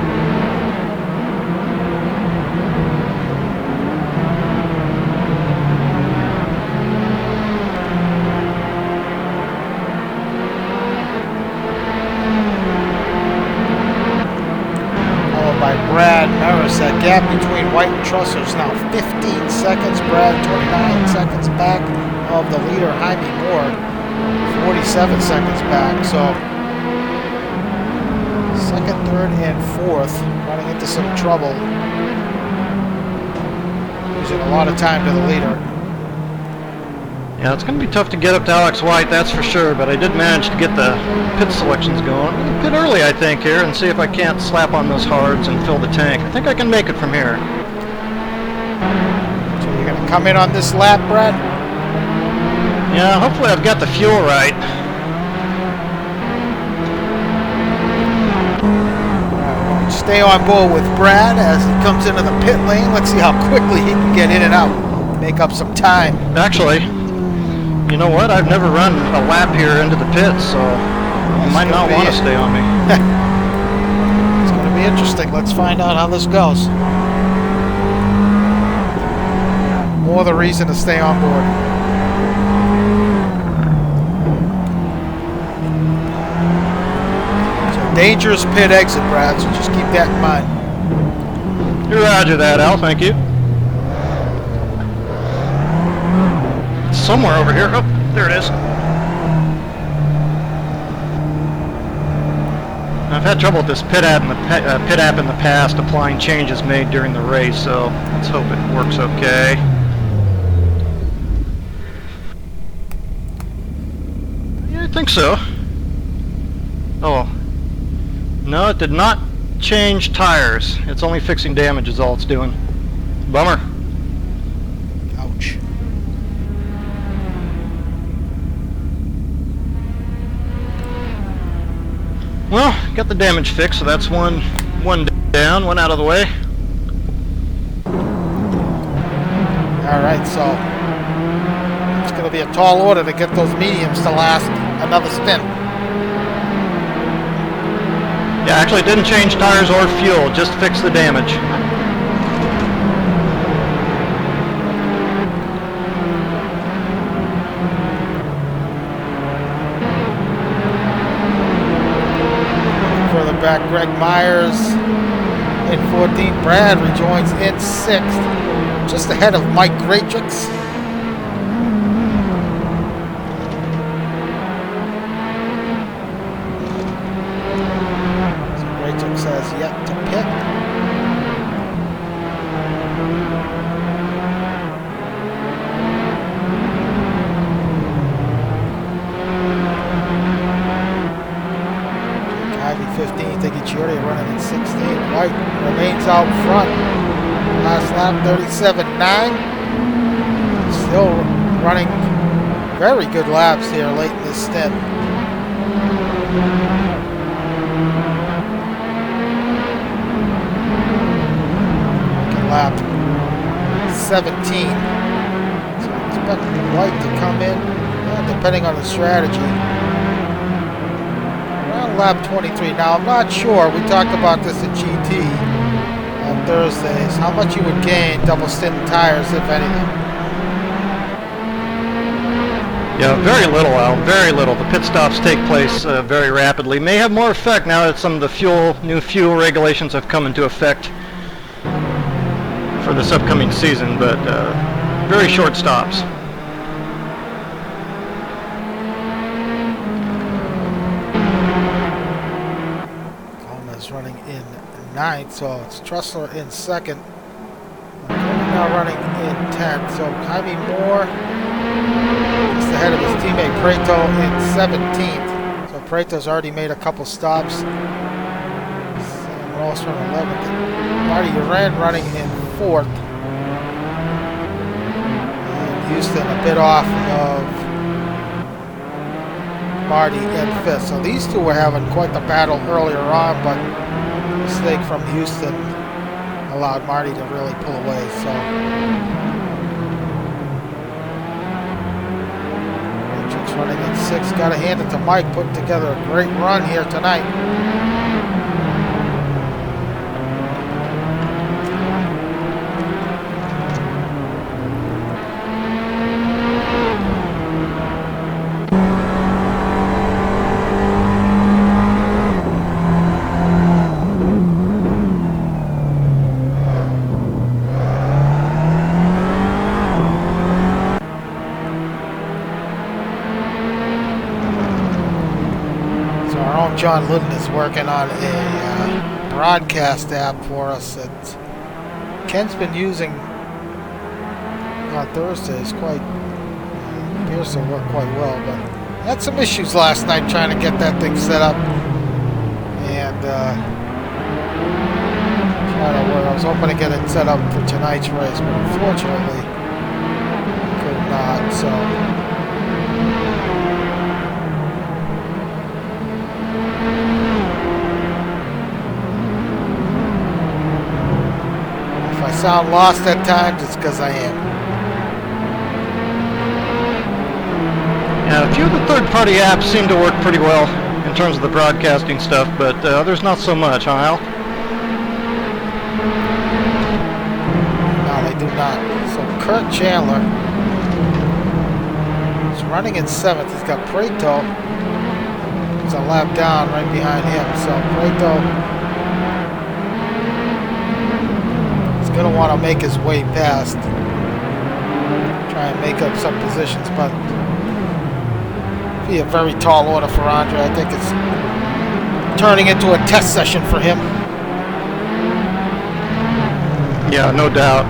Brad Merys. That gap between White and Trussler is now 15 seconds. Brad 29 seconds back of the leader, Jaime Moore, 47 seconds back. So second, third, and fourth running into some trouble. Losing a lot of time to the leader. Yeah, it's going to be tough to get up to Alex White, that's for sure, but I did manage to get the pit selections going. I'm going to pit early, I think, here, and see if I can't slap on those hards and fill the tank. I think I can make it from here. So you're going to come in on this lap, Brad? Yeah, hopefully I've got the fuel right. Stay on board with Brad as he comes into the pit lane. Let's see how quickly he can get in and out. Make up some time. Actually, you know what? I've never run a lap here into the pits, so you might not want to stay on me. It's going to be interesting. Let's find out how this goes. More the reason to stay on board. Dangerous pit exit, Brad, so just keep that in mind. Roger that, Al. Thank you. It's somewhere over here. Oh, there it is. I've had trouble with this pit app in the past, applying changes made during the race, so let's hope it works okay. Yeah, I think so. Oh. No, it did not change tires. It's only fixing damage is all it's doing. Bummer. Ouch. Well, got the damage fixed, so that's one down, one out of the way. Alright, so it's going to be a tall order to get those mediums to last another stint. Yeah, actually it didn't change tires or fuel, just fixed the damage. Further back, Greg Myers in 14th. Brad rejoins in 6th, just ahead of Mike Gratrix. Has yet to pit. Ivy 15th, Iggy running in 16th. White remains out front. Last lap 37.9. Still running very good laps here late in this stint. Lap 17. So expect White to come in, depending on the strategy, around lap 23. Now I'm not sure, we talked about this at GT on Thursdays, how much you would gain double stint tires, if anything. Yeah, very little, Al, very little. The pit stops take place very rapidly. May have more effect now that some of the new fuel regulations have come into effect for this upcoming season, but very short stops. Coleman's running in 9th, so it's Trussler in 2nd. Now running in 10th, so Jaime Moore just ahead of his teammate Preto in 17th. So Preto's already made a couple stops. Sam Ross running 11th. Marty Uran running in 4th. And Houston a bit off of Marty in 5th. So these two were having quite the battle earlier on, but a mistake from Houston allowed Marty to really pull away. So Richards running in 6th. Got to hand it to Mike, putting together a great run here tonight. John Lydon is working on a broadcast app for us that Ken's been using on Thursdays. Quite appears to work quite well, but had some issues last night trying to get that thing set up. And I was hoping to get it set up for tonight's race, but unfortunately could not. So if I sound lost at times, it's because I am. Yeah, a few of the third-party apps seem to work pretty well in terms of the broadcasting stuff, but others not so much, huh, Al? No, they do not. So Kurt Chandler is running in 7th. He's got Preto. He's a lap down right behind him. So Preto is going to want to make his way past. Try and make up some positions, but be a very tall order for Andre. I think it's turning into a test session for him. Yeah, no doubt.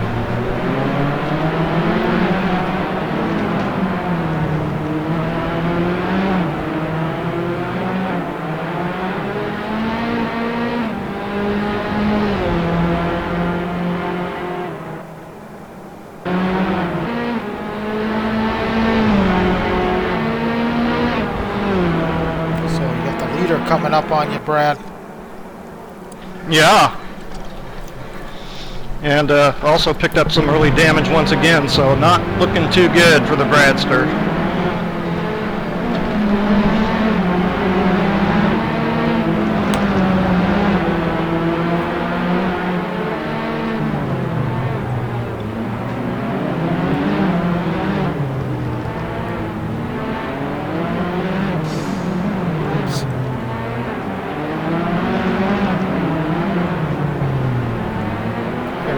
Coming up on you, Brad. Yeah. And also picked up some early damage once again, so not looking too good for the Bradster.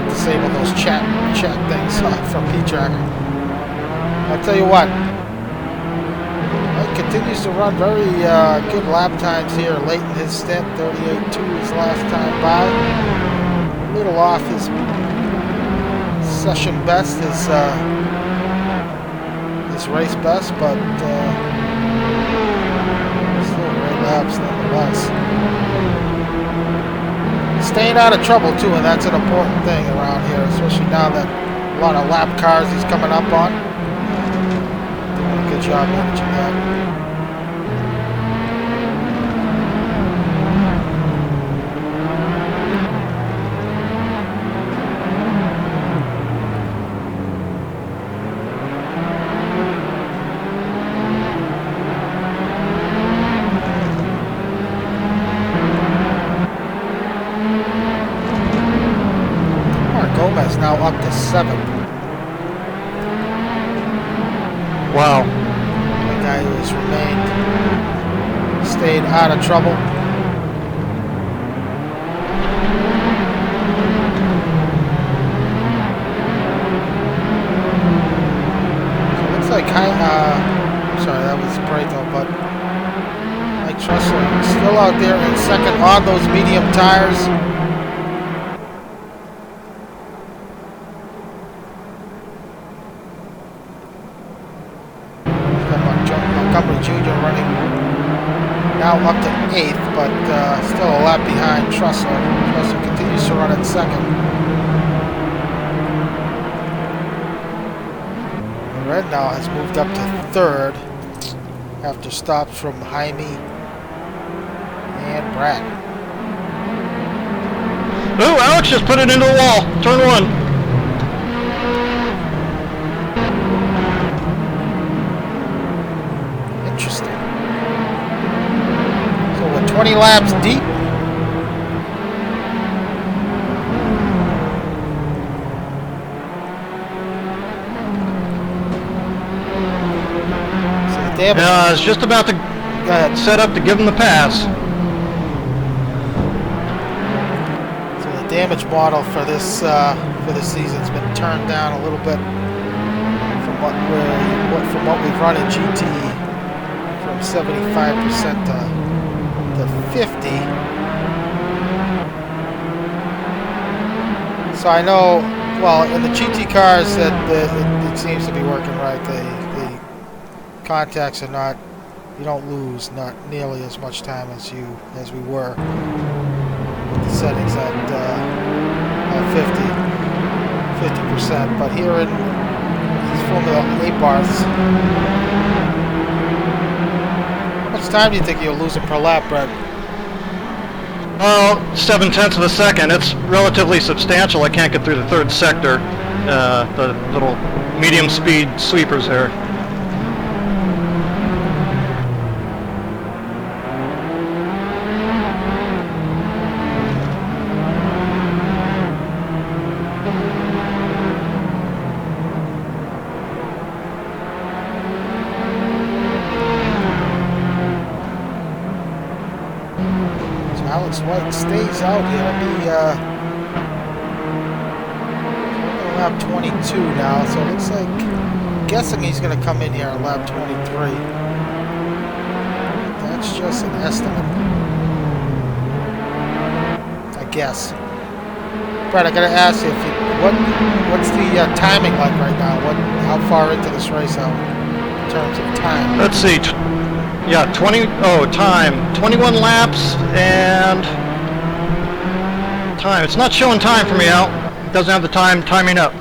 Disable those chat things from P-Tracker. I'll tell you what, he continues to run very good lap times here late in his stint. 38.2 his last time by. A little off his session best, his race best, but still great laps nonetheless. Staying out of trouble too, and that's an important thing around here, especially now that a lot of lap cars he's coming up on. Doing a good job managing that. Gomez now up to 7th. Wow. The guy who has stayed out of trouble. So it looks like sorry, that was Preto, but Mike Trussell still out there in 2nd on those medium tires. Jr. running now up to 8th, but still a lap behind Trussell. Trussell continues to run in 2nd. Red now has moved up to 3rd after stops from Jaime and Brad. Oh, Alex just put it into the wall. Turn 1. Interesting. So we're 20 laps deep. So the damage. Yeah, I was just about to set up to give him the pass. So the damage model for this season's been turned down a little bit from what we've run in GT. 75% to 50. So I know, well, in the GT cars that it seems to be working right. contacts are not, you don't lose not nearly as much time as we were with the settings at 50%. But here in these Formula Abarths, how much time do you think you're losing per lap, Brett? Well, 0.7 of a second. It's relatively substantial. I can't get through the third sector. The little medium speed sweepers there. Alex White stays out here. Lap 22 now, so it looks like, guessing he's going to come in here at lap 23. That's just an estimate, I guess. Brett, I got to ask you, what's the timing like right now? How far into this race out in terms of time? Let's see. Yeah, 21 laps and time. It's not showing time for me, Al. It doesn't have the timing up. Okay.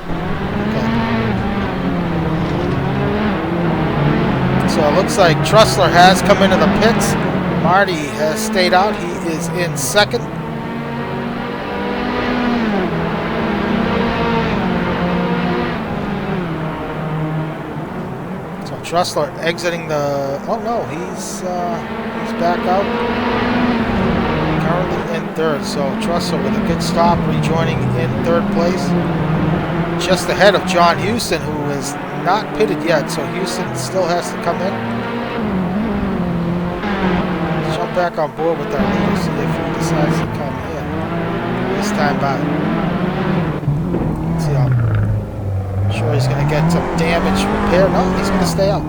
So it looks like Trussler has come into the pits. Marty has stayed out. He is in second. Trussler exiting the. Oh no, he's back out. Currently in third. So Trussler with a good stop, rejoining in third place, just ahead of John Houston, who is not pitted yet. So Houston still has to come in. Let's jump back on board with our leader, see if he decides to come in this time by. Let's see how. Sure, he's going to get some damage repair. No, he's going to stay out.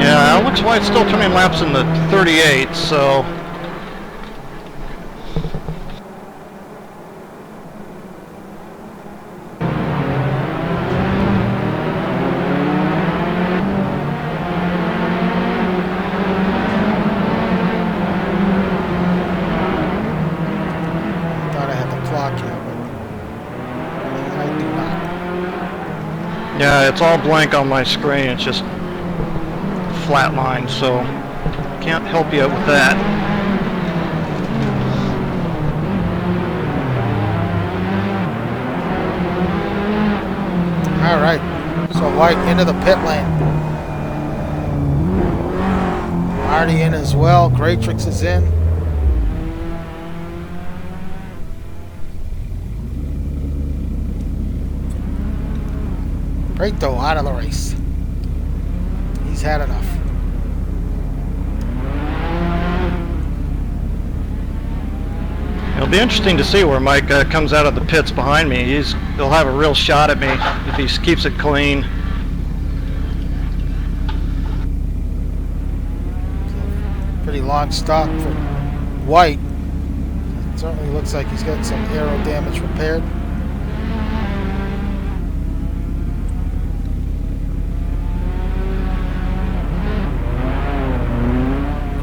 Alex White's still turning laps in the 38, so thought I had the clock here, but I do not. yeah, it's all blank on my screen. It's just flat line, so can't help you with that. All right, so White into the pit lane. Marty in as well. Greatrix is in. Breto out of the race. He's had enough. It'll be interesting to see where Mike comes out of the pits behind me. He'll have a real shot at me if he keeps it clean. Pretty long stop for White. It certainly looks like he's getting some aero damage repaired.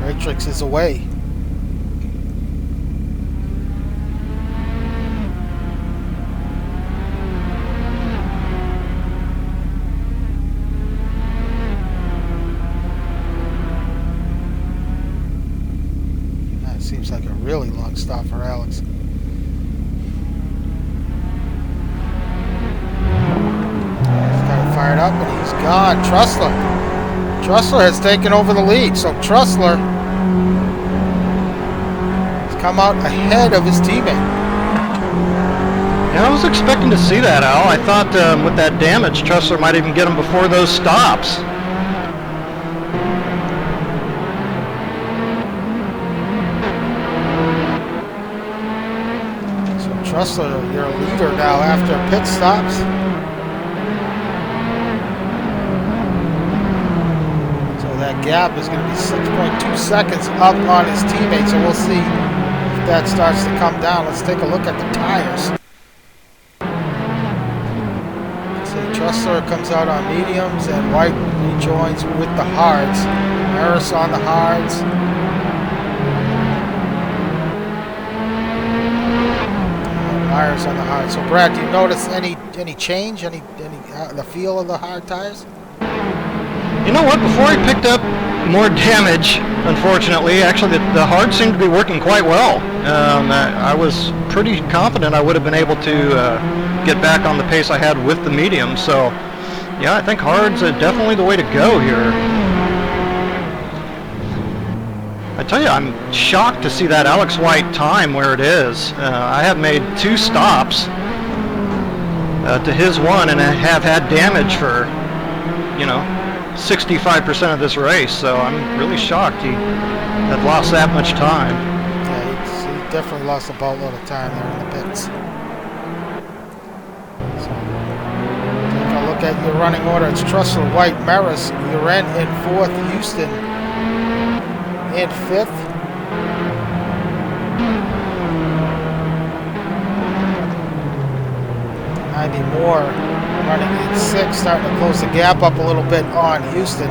Greatrix is away. stop for Alex. He's got it fired up, and he's gone. Trussler has taken over the lead, so Trussler has come out ahead of his teammate. Yeah, I was expecting to see that, Al. I thought with that damage, Trussler might even get him before those stops. So Trussler, your leader now after pit stops. So that gap is going to be 6.2 seconds up on his teammate, so we'll see if that starts to come down. Let's take a look at the tires. Trussler comes out on mediums, and White rejoins with the hards. Merys on the hards. Myers on the hards. So Brad, do you notice any change? Any the feel of the hard tires? You know what? Before he picked up more damage, unfortunately, actually the hards seemed to be working quite well. I was pretty confident I would have been able to get back on the pace I had with the medium. So, yeah, I think hards are definitely the way to go here. I tell you, I'm shocked to see that Alex White time where it is. I have made 2 stops to his 1, and I have had damage for, 65% of this race. So I'm really shocked he had lost that much time. Yeah, he definitely lost a boatload of time there in the pits. So, take a look at your running order. It's Trussler, White, Merys, Uren in 4th, Houston in 5th. Ivy Moore running in 6th, starting to close the gap up a little bit on Houston.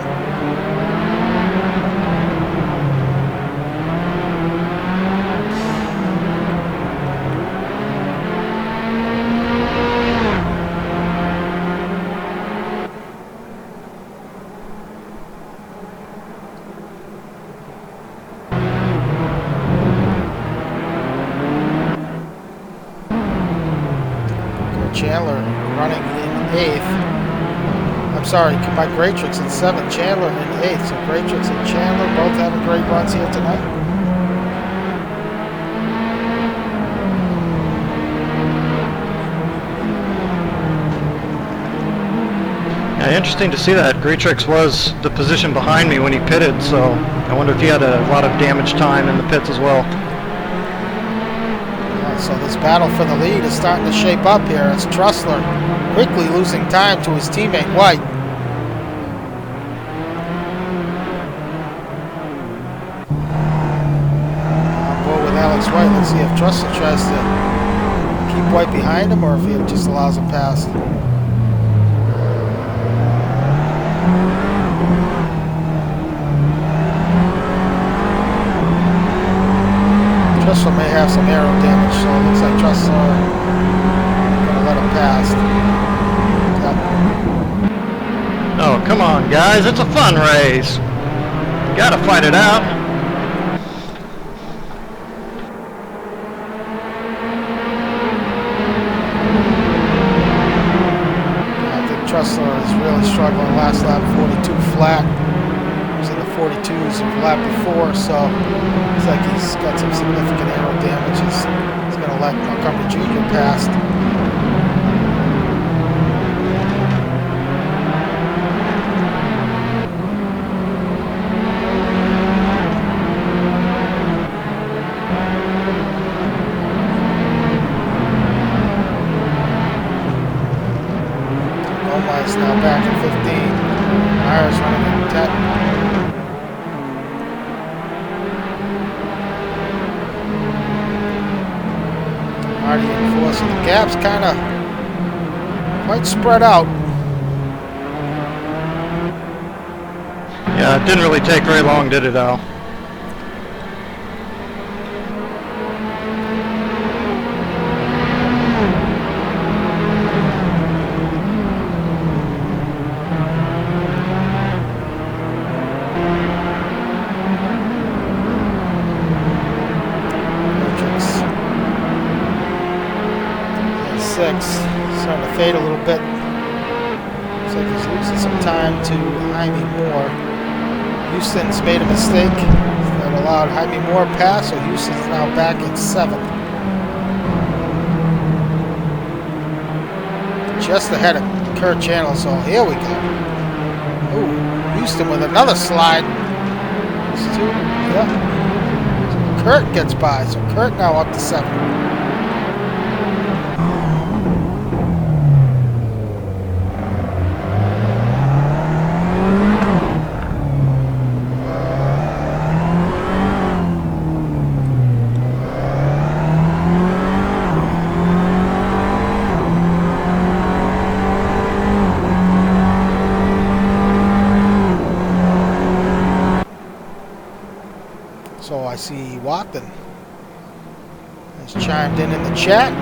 Chandler running in 8th. I'm sorry, Mike Greatrix in 7th, Chandler in 8th. So Greatrix and Chandler both having great runs here tonight. Yeah, interesting to see that. Greatrix was the position behind me when he pitted, so I wonder if he had a lot of damage time in the pits as well. So this battle for the lead is starting to shape up here as Trussler quickly losing time to his teammate White. On board with Alex White. Let's see if Trussler tries to keep White behind him or if he just allows him past. Trussler may have some aero damage, so it looks like Trussler going to let him pass. Yep. Oh, come on, guys. It's a fun race. You gotta fight it out. I think Trussler is really struggling last lap, 42 flat. He was in the 42s of the lap before, so looks like he's got some significant aero damage. He's going to let Montgomery Jr. past. Gomez now back in 15. Myers running in 10. Already in 4, so the gap's kind of quite spread out. Yeah, it didn't really take very long, did it, Al? Starting to fade a little bit. Looks like he's losing some time to Jaime Moore. Houston's made a mistake that allowed Jaime Moore pass, so Houston's now back in 7th. Just ahead of Kurt Chandler, so here we go. Ooh, Houston with another slide. These two, yeah. Kurt gets by, so Kurt now up to 7th. So I see Watson has chimed in the chat.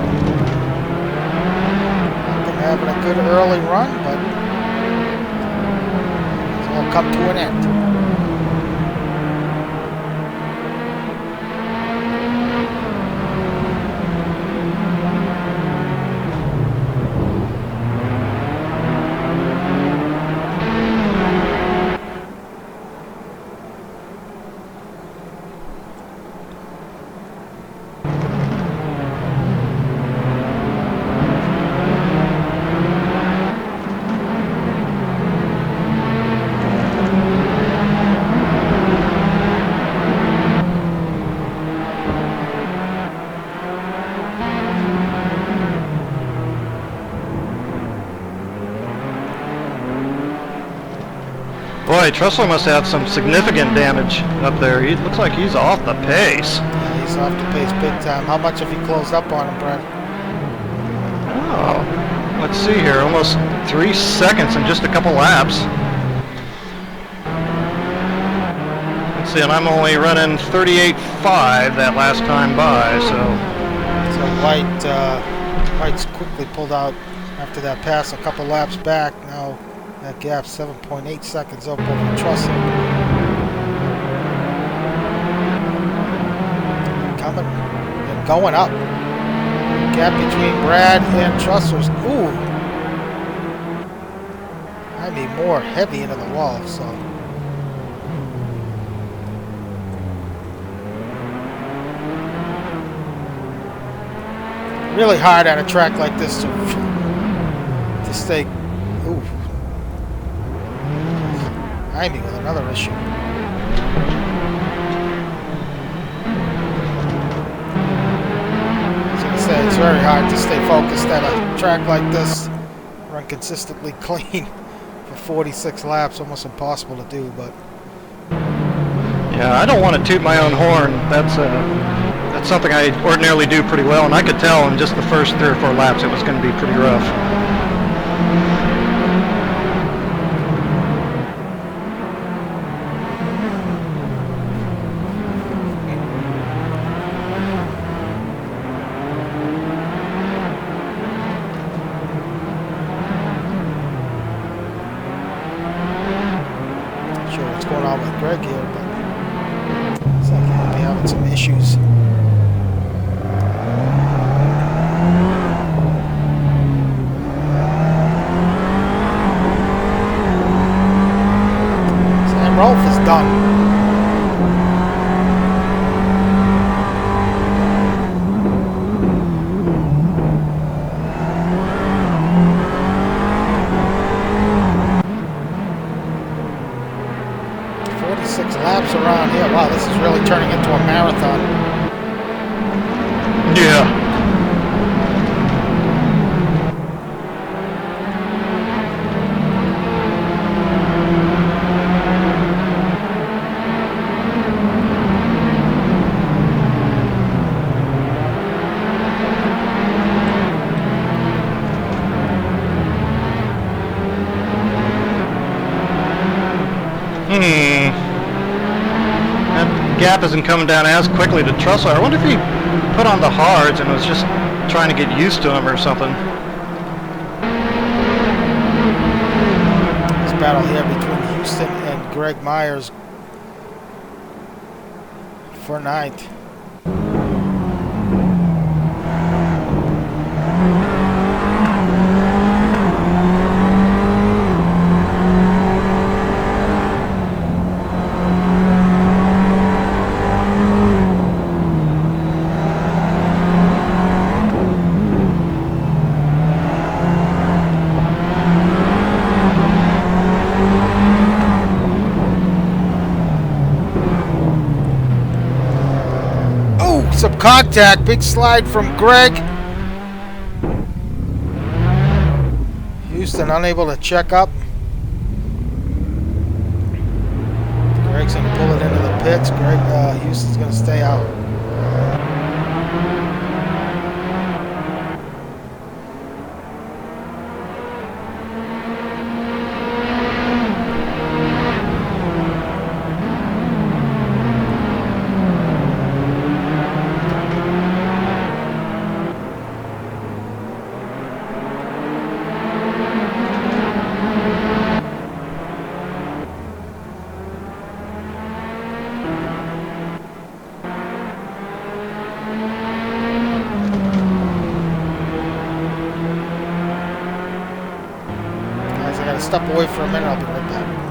Watson having a good early run, but it's all come to an end. Boy, Trussell must have some significant damage up there. He looks like he's off the pace. Yeah, he's off the pace big time. How much have you closed up on him, Brad? Oh, let's see here. Almost 3 seconds in just a couple laps. Let's see, and I'm only running 38.5 that last time by, so White's quickly pulled out after that pass a couple laps back. Now that gap 7.8 seconds up over Trussell. Coming and going up. Gap between Brad and Trussell's. Ooh. I mean, more heavy into the wall, so. Really hard at a track like this to stay. Ooh. Jaime with another issue. As I say, it's very hard to stay focused at a track like this, run consistently clean for 46 laps. Almost impossible to do, but. Yeah, I don't want to toot my own horn. That's something I ordinarily do pretty well, and I could tell in just the first 3 or 4 laps it was going to be pretty rough. Not sure what's going on with Greg here, but looks like he might be having some issues. Rolf is done. Laps around here. Wow, this is really turning into a marathon. Yeah. Gap isn't coming down as quickly to Trussell. I wonder if he put on the hards and was just trying to get used to him or something. This battle here between Houston and Greg Myers for 9th. contact. Big slide from Greg. Houston unable to check up. Greg's going to pull it into the pits. Houston's going to stay out. Step away for a minute, I'll be right back.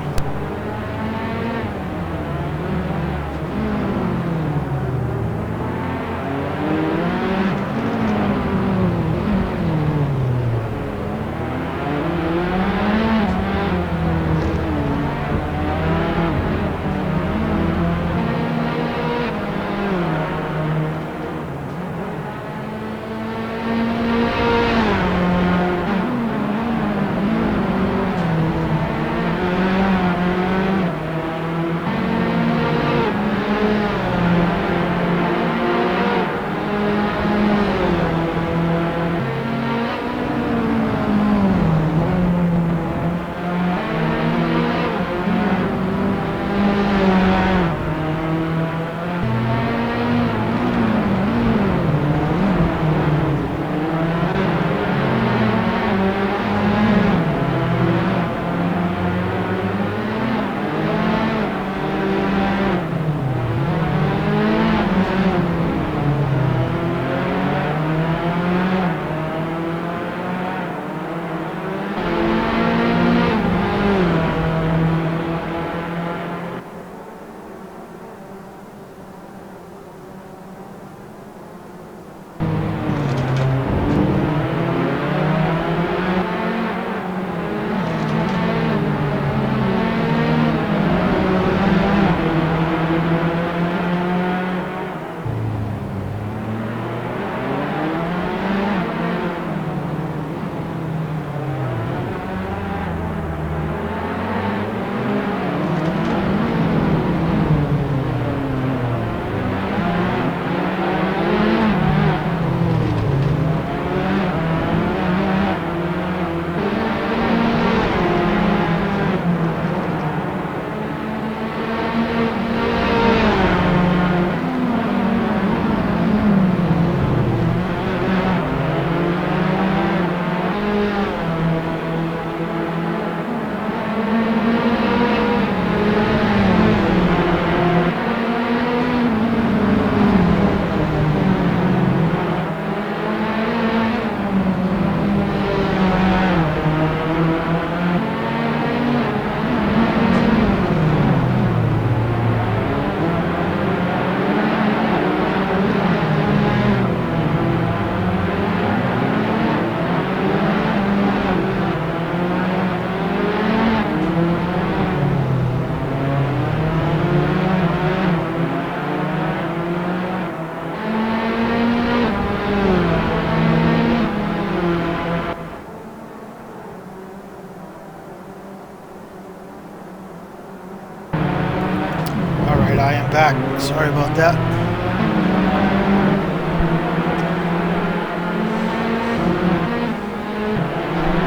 back. Sorry about that.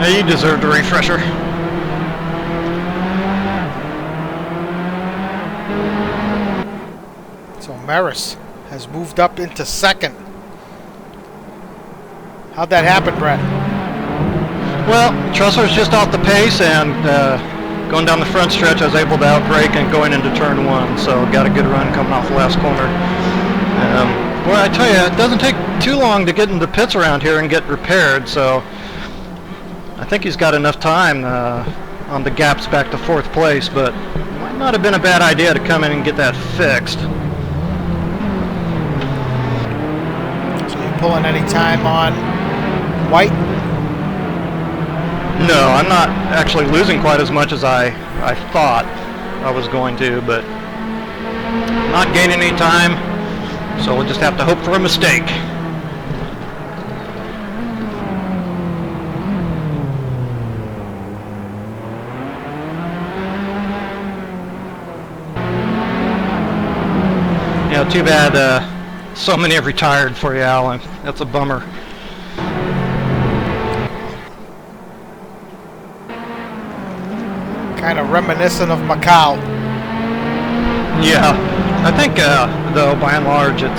Yeah, you deserved a refresher. So Merys has moved up into second. How'd that happen, Brett? Well, Trussler's just off the pace, and going down the front stretch, I was able to outbrake and going into turn one, so got a good run coming off the last corner. Boy, I tell you, it doesn't take too long to get into pits around here and get repaired, so I think he's got enough time on the gaps back to fourth place, but it might not have been a bad idea to come in and get that fixed. So you pulling any time on White? No, I'm not actually losing quite as much as I thought I was going to, but not gaining any time. So we'll just have to hope for a mistake. Yeah, too bad so many have retired for you, Alan. That's a bummer. Kind of reminiscent of Macau. Yeah, I think though by and large it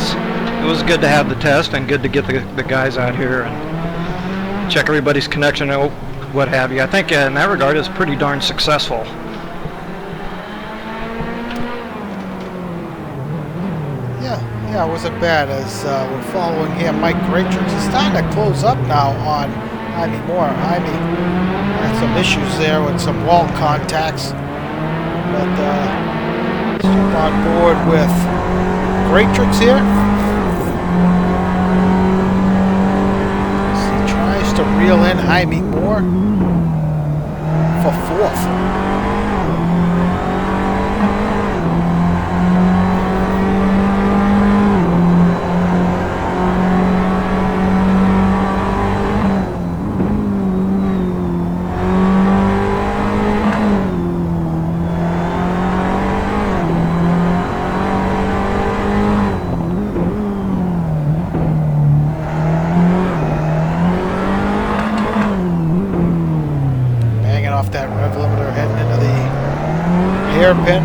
was good to have the test and good to get the guys out here and check everybody's connection and what have you. I think in that regard it's pretty darn successful. Yeah, it wasn't bad. As we're following here, Mike Greatrix is starting to close up now on Jaime Moore. Jaime had some issues there with some wall contacts, but let's jump on board with Greatrix here. As he tries to reel in Jaime Moore for fourth. Hairpin.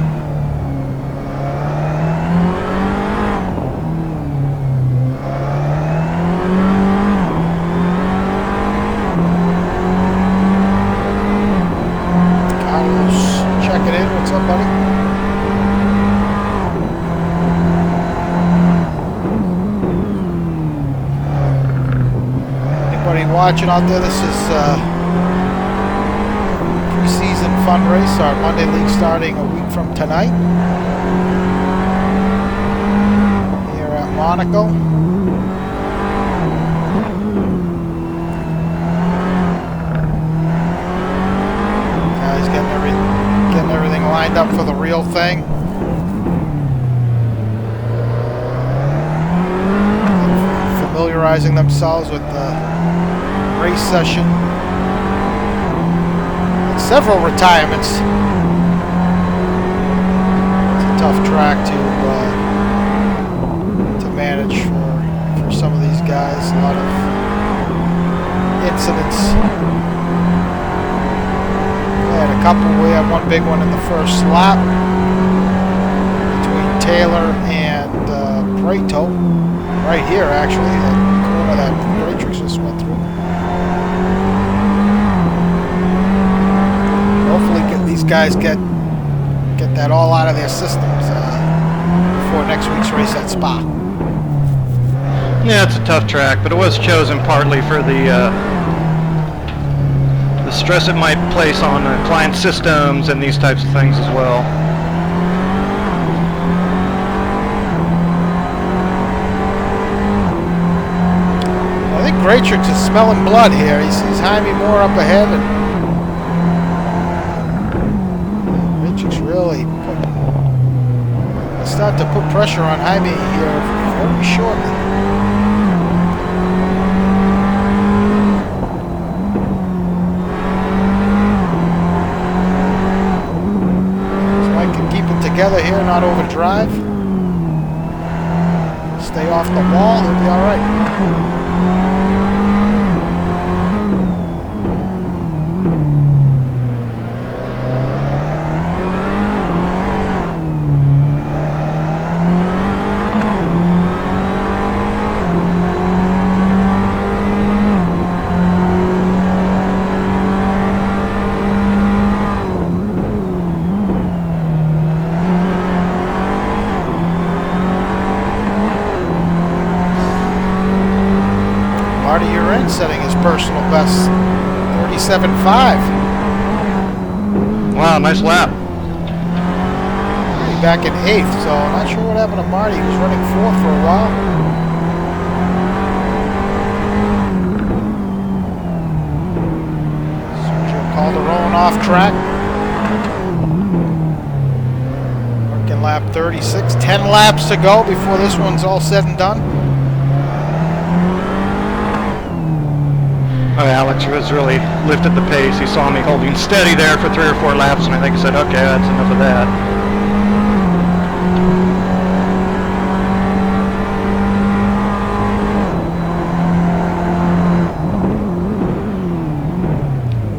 Carlos checking in. What's up, buddy? Anybody watching out there? This is season fun race, our Monday League starting a week from tonight here at Monaco. Now he's getting everything lined up for the real thing. Familiarizing themselves with the race session. Several retirements. It's a tough track to manage for some of these guys. A lot of incidents. We had a couple. We had one big one in the first lap between Taylor and Prato. Right here, actually, the corner that Greatrix just went through. Hopefully these guys get that all out of their systems before next week's race at Spa. Yeah, it's a tough track, but it was chosen partly for the stress it might place on client systems and these types of things as well. I think Greatrix is smelling blood here. He sees Jaime Moore up ahead and really start to put pressure on Jaime here very shortly. So Mike can keep it together here, not overdrive. Stay off the wall, he'll be all right. Setting his personal best, 37.5. Wow, nice lap. He's back in 8th, so I'm not sure what happened to Marty. He was running 4th for a while. Sergio Calderon off track. Working lap 36. 10 laps to go before this one's all said and done. Oh, Alex has really lifted the pace. He saw me holding steady there for 3 or 4 laps, and I think he said, okay, that's enough of that.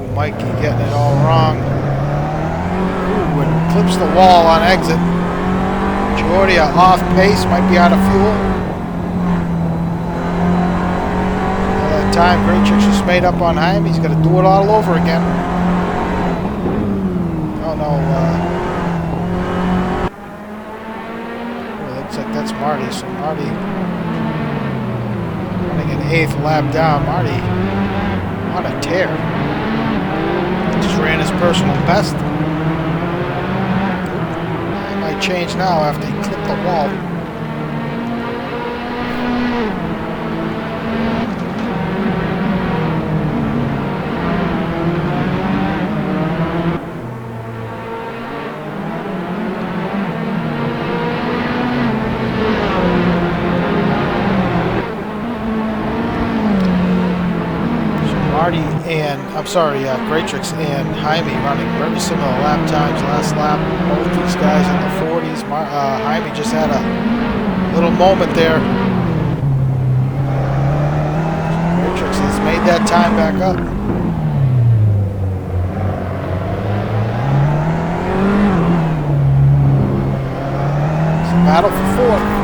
Ooh, Mikey getting it all wrong. Ooh, and clips the wall on exit. Giordia off pace, might be out of fuel. Time Great Chicks just made up on him. He's going to do it all over again. Oh no. Well, looks like that's Marty. So Marty running an 8th lap down. Marty on a tear. Just ran his personal best. It might change now after he clipped the wall. Greatrix and Jaime running very similar lap times. Last lap, both these guys in the 40s. Jaime just had a little moment there. Greatrix has made that time back up. It's a battle for 4th.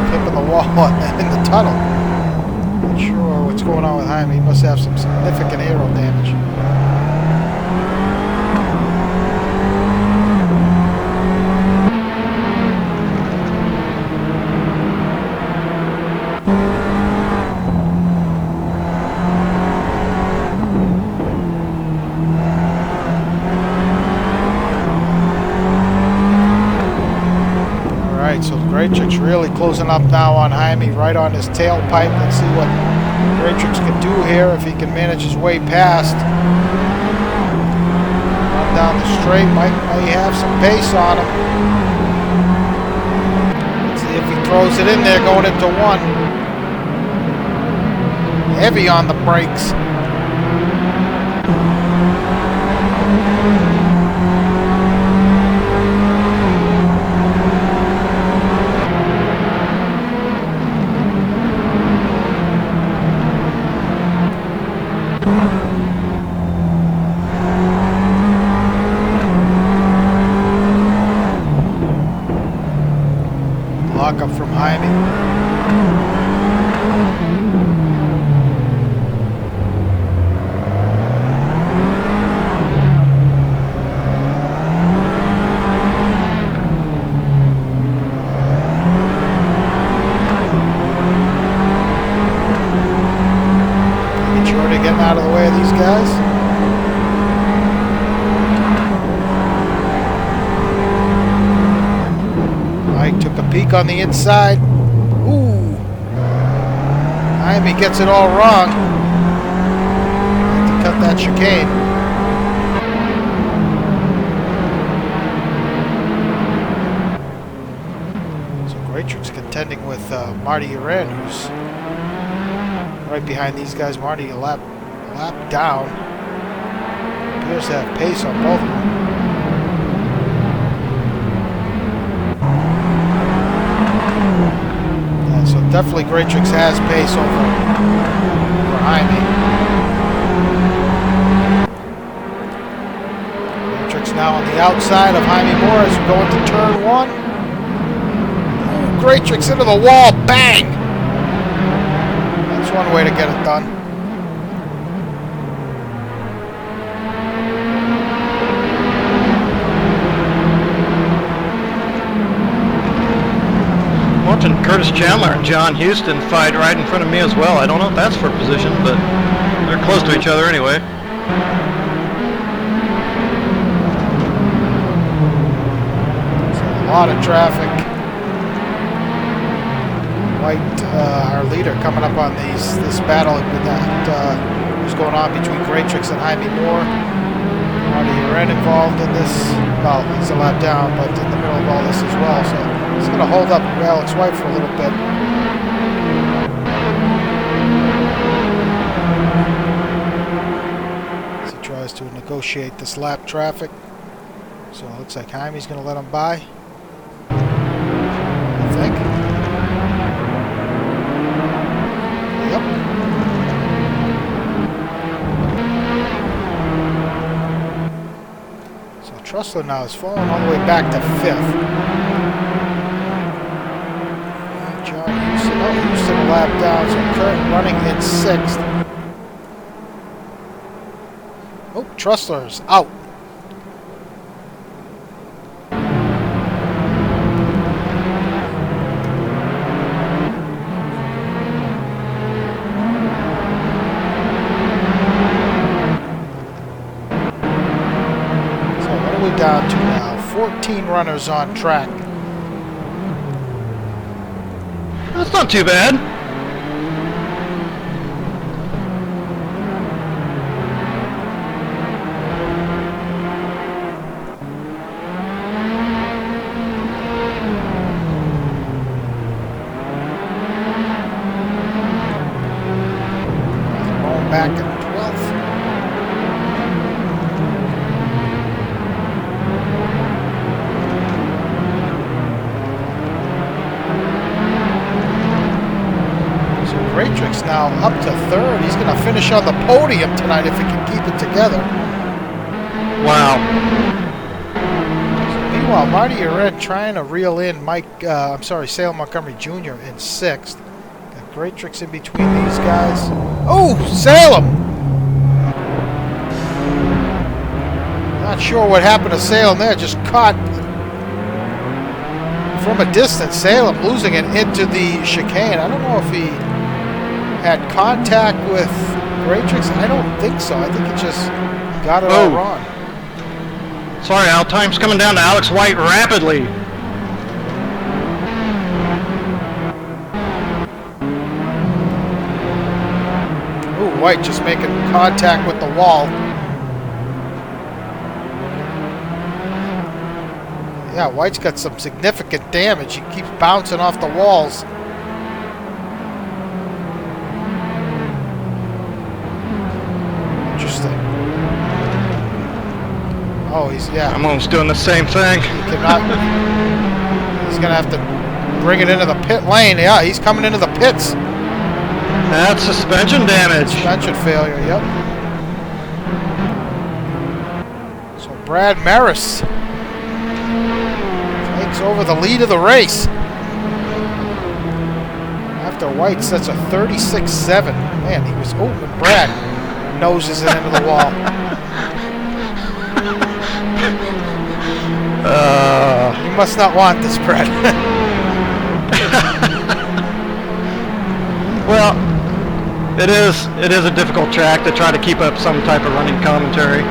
Clipping the wall in the tunnel. Not sure what's going on with Jaime. He must have some significant aero damage. So Greatrix really closing up now on Jaime, right on his tailpipe. Let's see what Greatrix can do here if he can manage his way past. Run down the straight, might have some pace on him. Let's see if he throws it in there going into 1. Heavy on the brakes. Lock up from Jaime. Jordan getting out of the way of these guys. Mike took a peek on the inside. Ooh. Jaime gets it all wrong. Have to cut that chicane. So Greatrix contending with Marty Uran, who's right behind these guys. Marty a lap down. Appears to have pace on both of them. Yeah, so definitely Greatrix has pace over Jaime. Greatrix now on the outside of Jaime Moore as we go into turn 1. Ooh, Greatrix into the wall. Bang! That's one way to get it done. Watching Curtis Chandler and John Houston fight right in front of me as well. I don't know if that's for position, but they're close to each other anyway. There's a lot of traffic. White, our leader, coming up on this battle that was going on between Greatrix and Jaime Moore. Marty Ren involved in this. Well, he's a lap down, but in the middle of all this as well. So he's going to hold up Alex White for a little bit. As he tries to negotiate this lap traffic. So it looks like Jaime's going to let him by. I think. Yep. So Trussler now is falling all the way back to 5th. John Houston, Houston a lap down, so Kurt running in 6th. Oh, Trussler's out. Down to now 14 runners on track. That's not too bad. Going back in 12th. Greatrix now up to 3rd. He's going to finish on the podium tonight if he can keep it together. Wow. So meanwhile, Marty Red trying to reel in Salem Montgomery Jr. in 6th. Got Greatrix in between these guys. Oh, Salem! Not sure what happened to Salem there. Just caught from a distance. Salem losing it into the chicane. I don't know if he had contact with Greatrix. I don't think so. I think he just got it all wrong. Sorry, Al. Time's coming down to Alex White rapidly. Ooh, White just making contact with the wall. Yeah, White's got some significant damage. He keeps bouncing off the walls. Interesting. Oh, I'm almost doing the same thing. He cannot. He's gonna have to bring it into the pit lane. Yeah, he's coming into the pits. That's suspension damage. Suspension failure. Yep. So Brad Merys takes over the lead of the race after White sets a 36.7. Man, he was open. Brad noses it into the wall. You must not want this, Brad. Well, it is a difficult track to try to keep up some type of running commentary.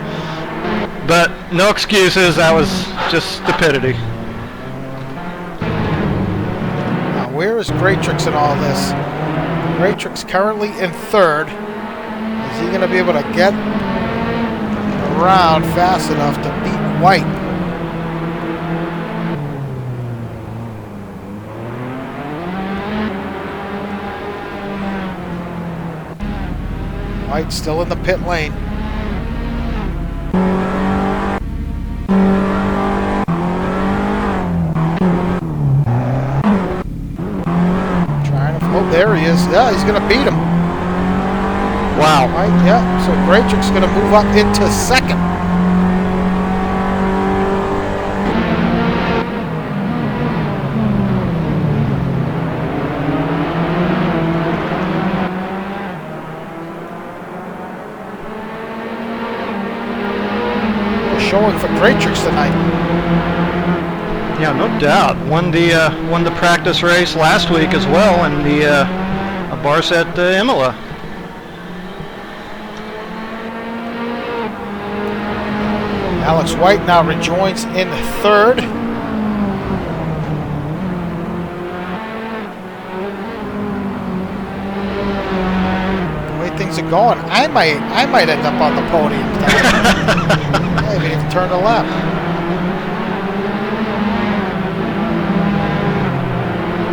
But no excuses, that was just stupidity. Now, where is Greatrix in all this? Greatrix currently in 3rd. Is he going to be able to get around fast enough to beat White? White's still in the pit lane. Trying to, oh, there he is. Yeah, he's going to beat him. Wow. Right, yeah, so Greatrix is going to move up into 2nd. Showing for Greatrix tonight. Yeah, no doubt. Won the practice race last week as well, and the Abarth at Imola. Alex White now rejoins in 3rd. going, I might end up on the podium. I haven't even turned a lap.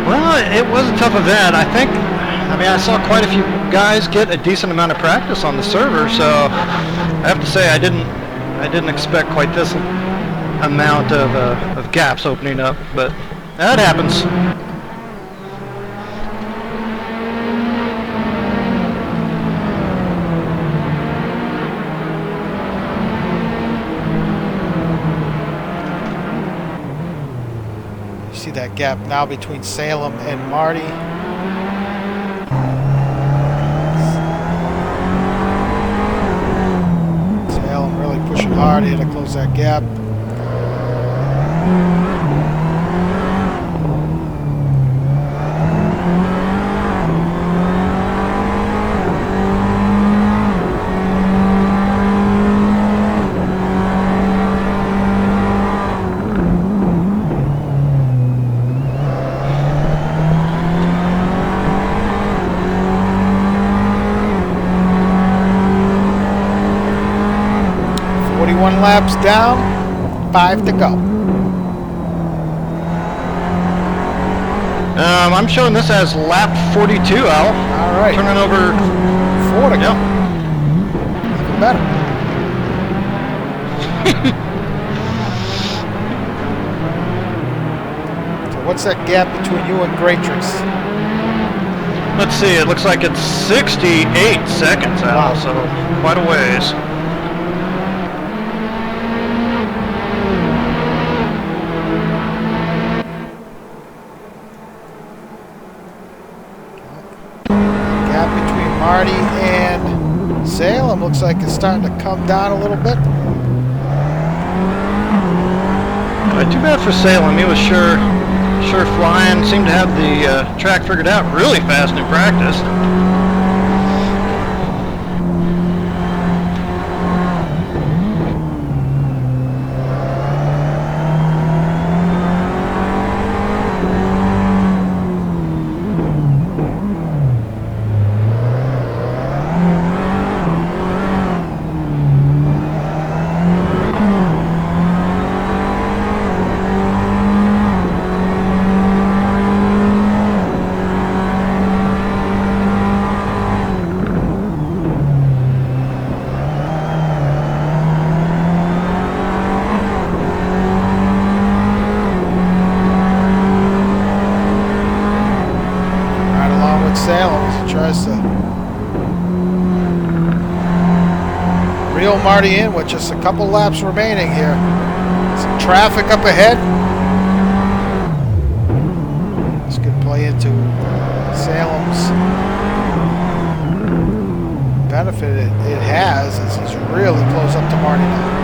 Well, it was a tough event. I mean, I saw quite a few guys get a decent amount of practice on the server, so I have to say I didn't expect quite this amount of gaps opening up, but that happens. You see that gap now between Salem and Marty. Salem really pushing hard here to close that gap. Laps down, 5 to go. I'm showing this as lap 42, Al. All right. Turning over 4 to go. Even better. So what's that gap between you and Greatrix? Let's see, it looks like it's 68 seconds, Al, Wow. so quite a ways. Marty and Salem looks like it's starting to come down a little bit. Too bad for Salem. He was sure flying. Seemed to have the track figured out really fast in practice. Salem as he tries to reel Marty in with just a couple laps remaining here. Some traffic up ahead. This could play into Salem's benefit. It has, as he's really close up to Marty now.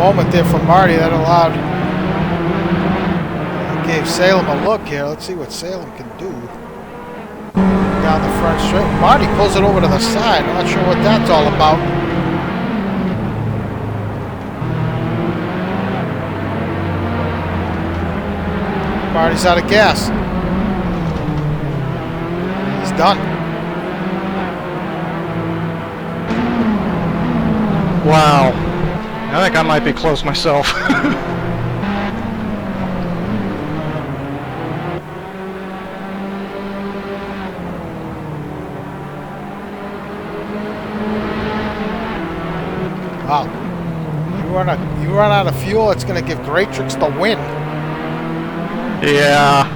Moment there for Marty that allowed, gave Salem a look here. Let's see what Salem can do down the front straight. Marty pulls it over to the side. I'm not sure what that's all about. Marty's out of gas. He's done. Wow. I think I might be close myself. Wow. You run out of fuel, it's going to give Greatrix the win. Yeah.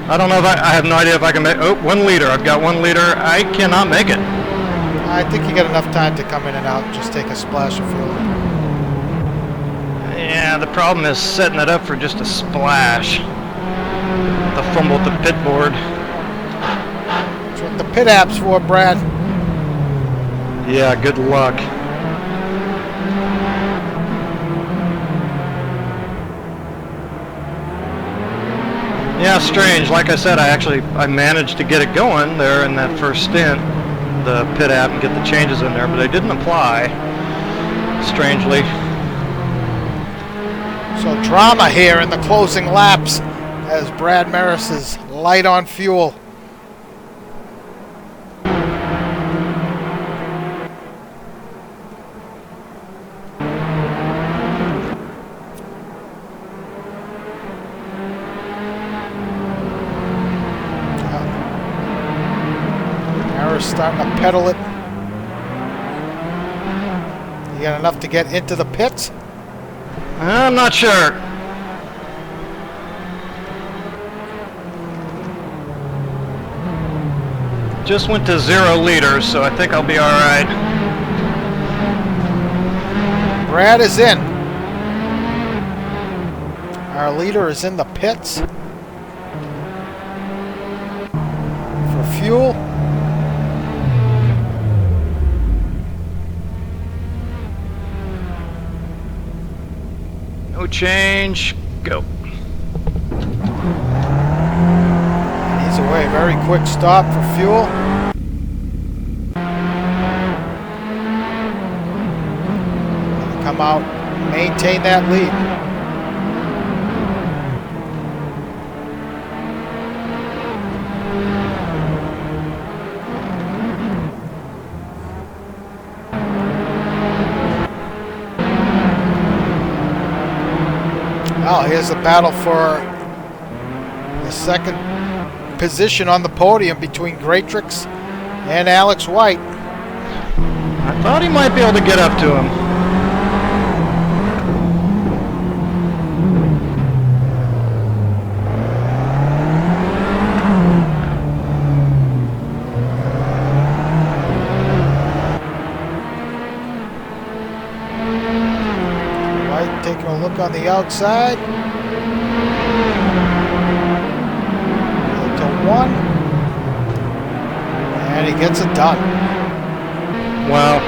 I don't know if I have no idea if I can make. Oh, 1 liter. I've got 1 liter. I cannot make it. I think you got enough time to come in and out and just take a splash of fuel. Yeah, the problem is setting it up for just a splash. The fumble at the pit board. That's what the pit app's for, Brad. Yeah, good luck. Yeah, strange. Like I said, I managed to get it going there in that first stint, the pit app, and get the changes in there, but they didn't apply, strangely. So drama here in the closing laps as Brad Merys is light on fuel. Merys starting to pedal it. You got enough to get into the pits? I'm not sure. Just went to 0 liters, so I think I'll be all right. Brad is in. Our leader is in the pits for fuel. No change. Go. He's away. Very quick stop for fuel. Come out, maintain that lead. Well, here's the battle for the second position on the podium between Greatrix and Alex White. I thought he might be able to get up to him. White taking a look on the outside. To 1. And he gets it done. Wow.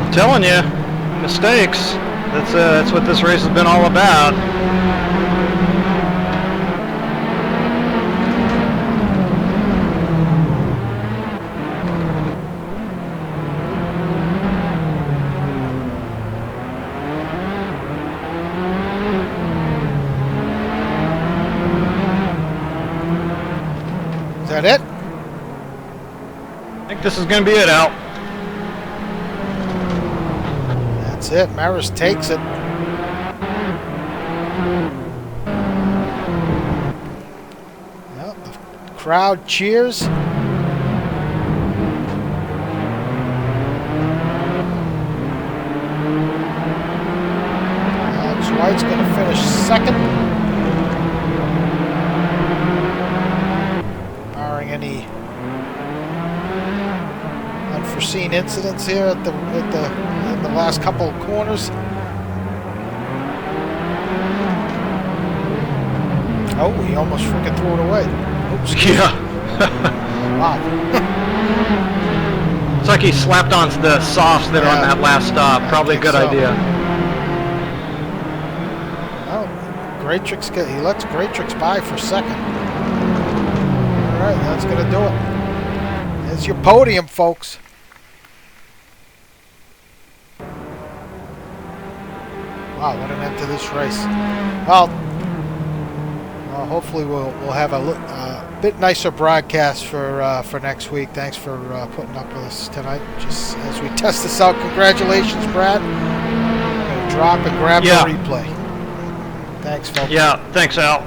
I'm telling you, mistakes. That's what this race has been all about. Is that it? I think this is going to be it, Al. That's it. Merys takes it. Well, the crowd cheers. Alex White's going to finish second. Barring any unforeseen incidents here in the last couple of corners. Oh, he almost freaking threw it away. Oops. Yeah. Wow. It's like he slapped on the softs there on that last stop. Probably a good idea. Well, Greatrix, he lets Greatrix by for second. All right, that's going to do it. There's your podium, folks. Wow, what an end to this race. Well, hopefully we'll have a bit nicer broadcast for next week. Thanks for putting up with us tonight. Just as we test this out, congratulations, Brad. I'm gonna drop and grab the replay. Thanks, folks. Yeah, thanks, Al.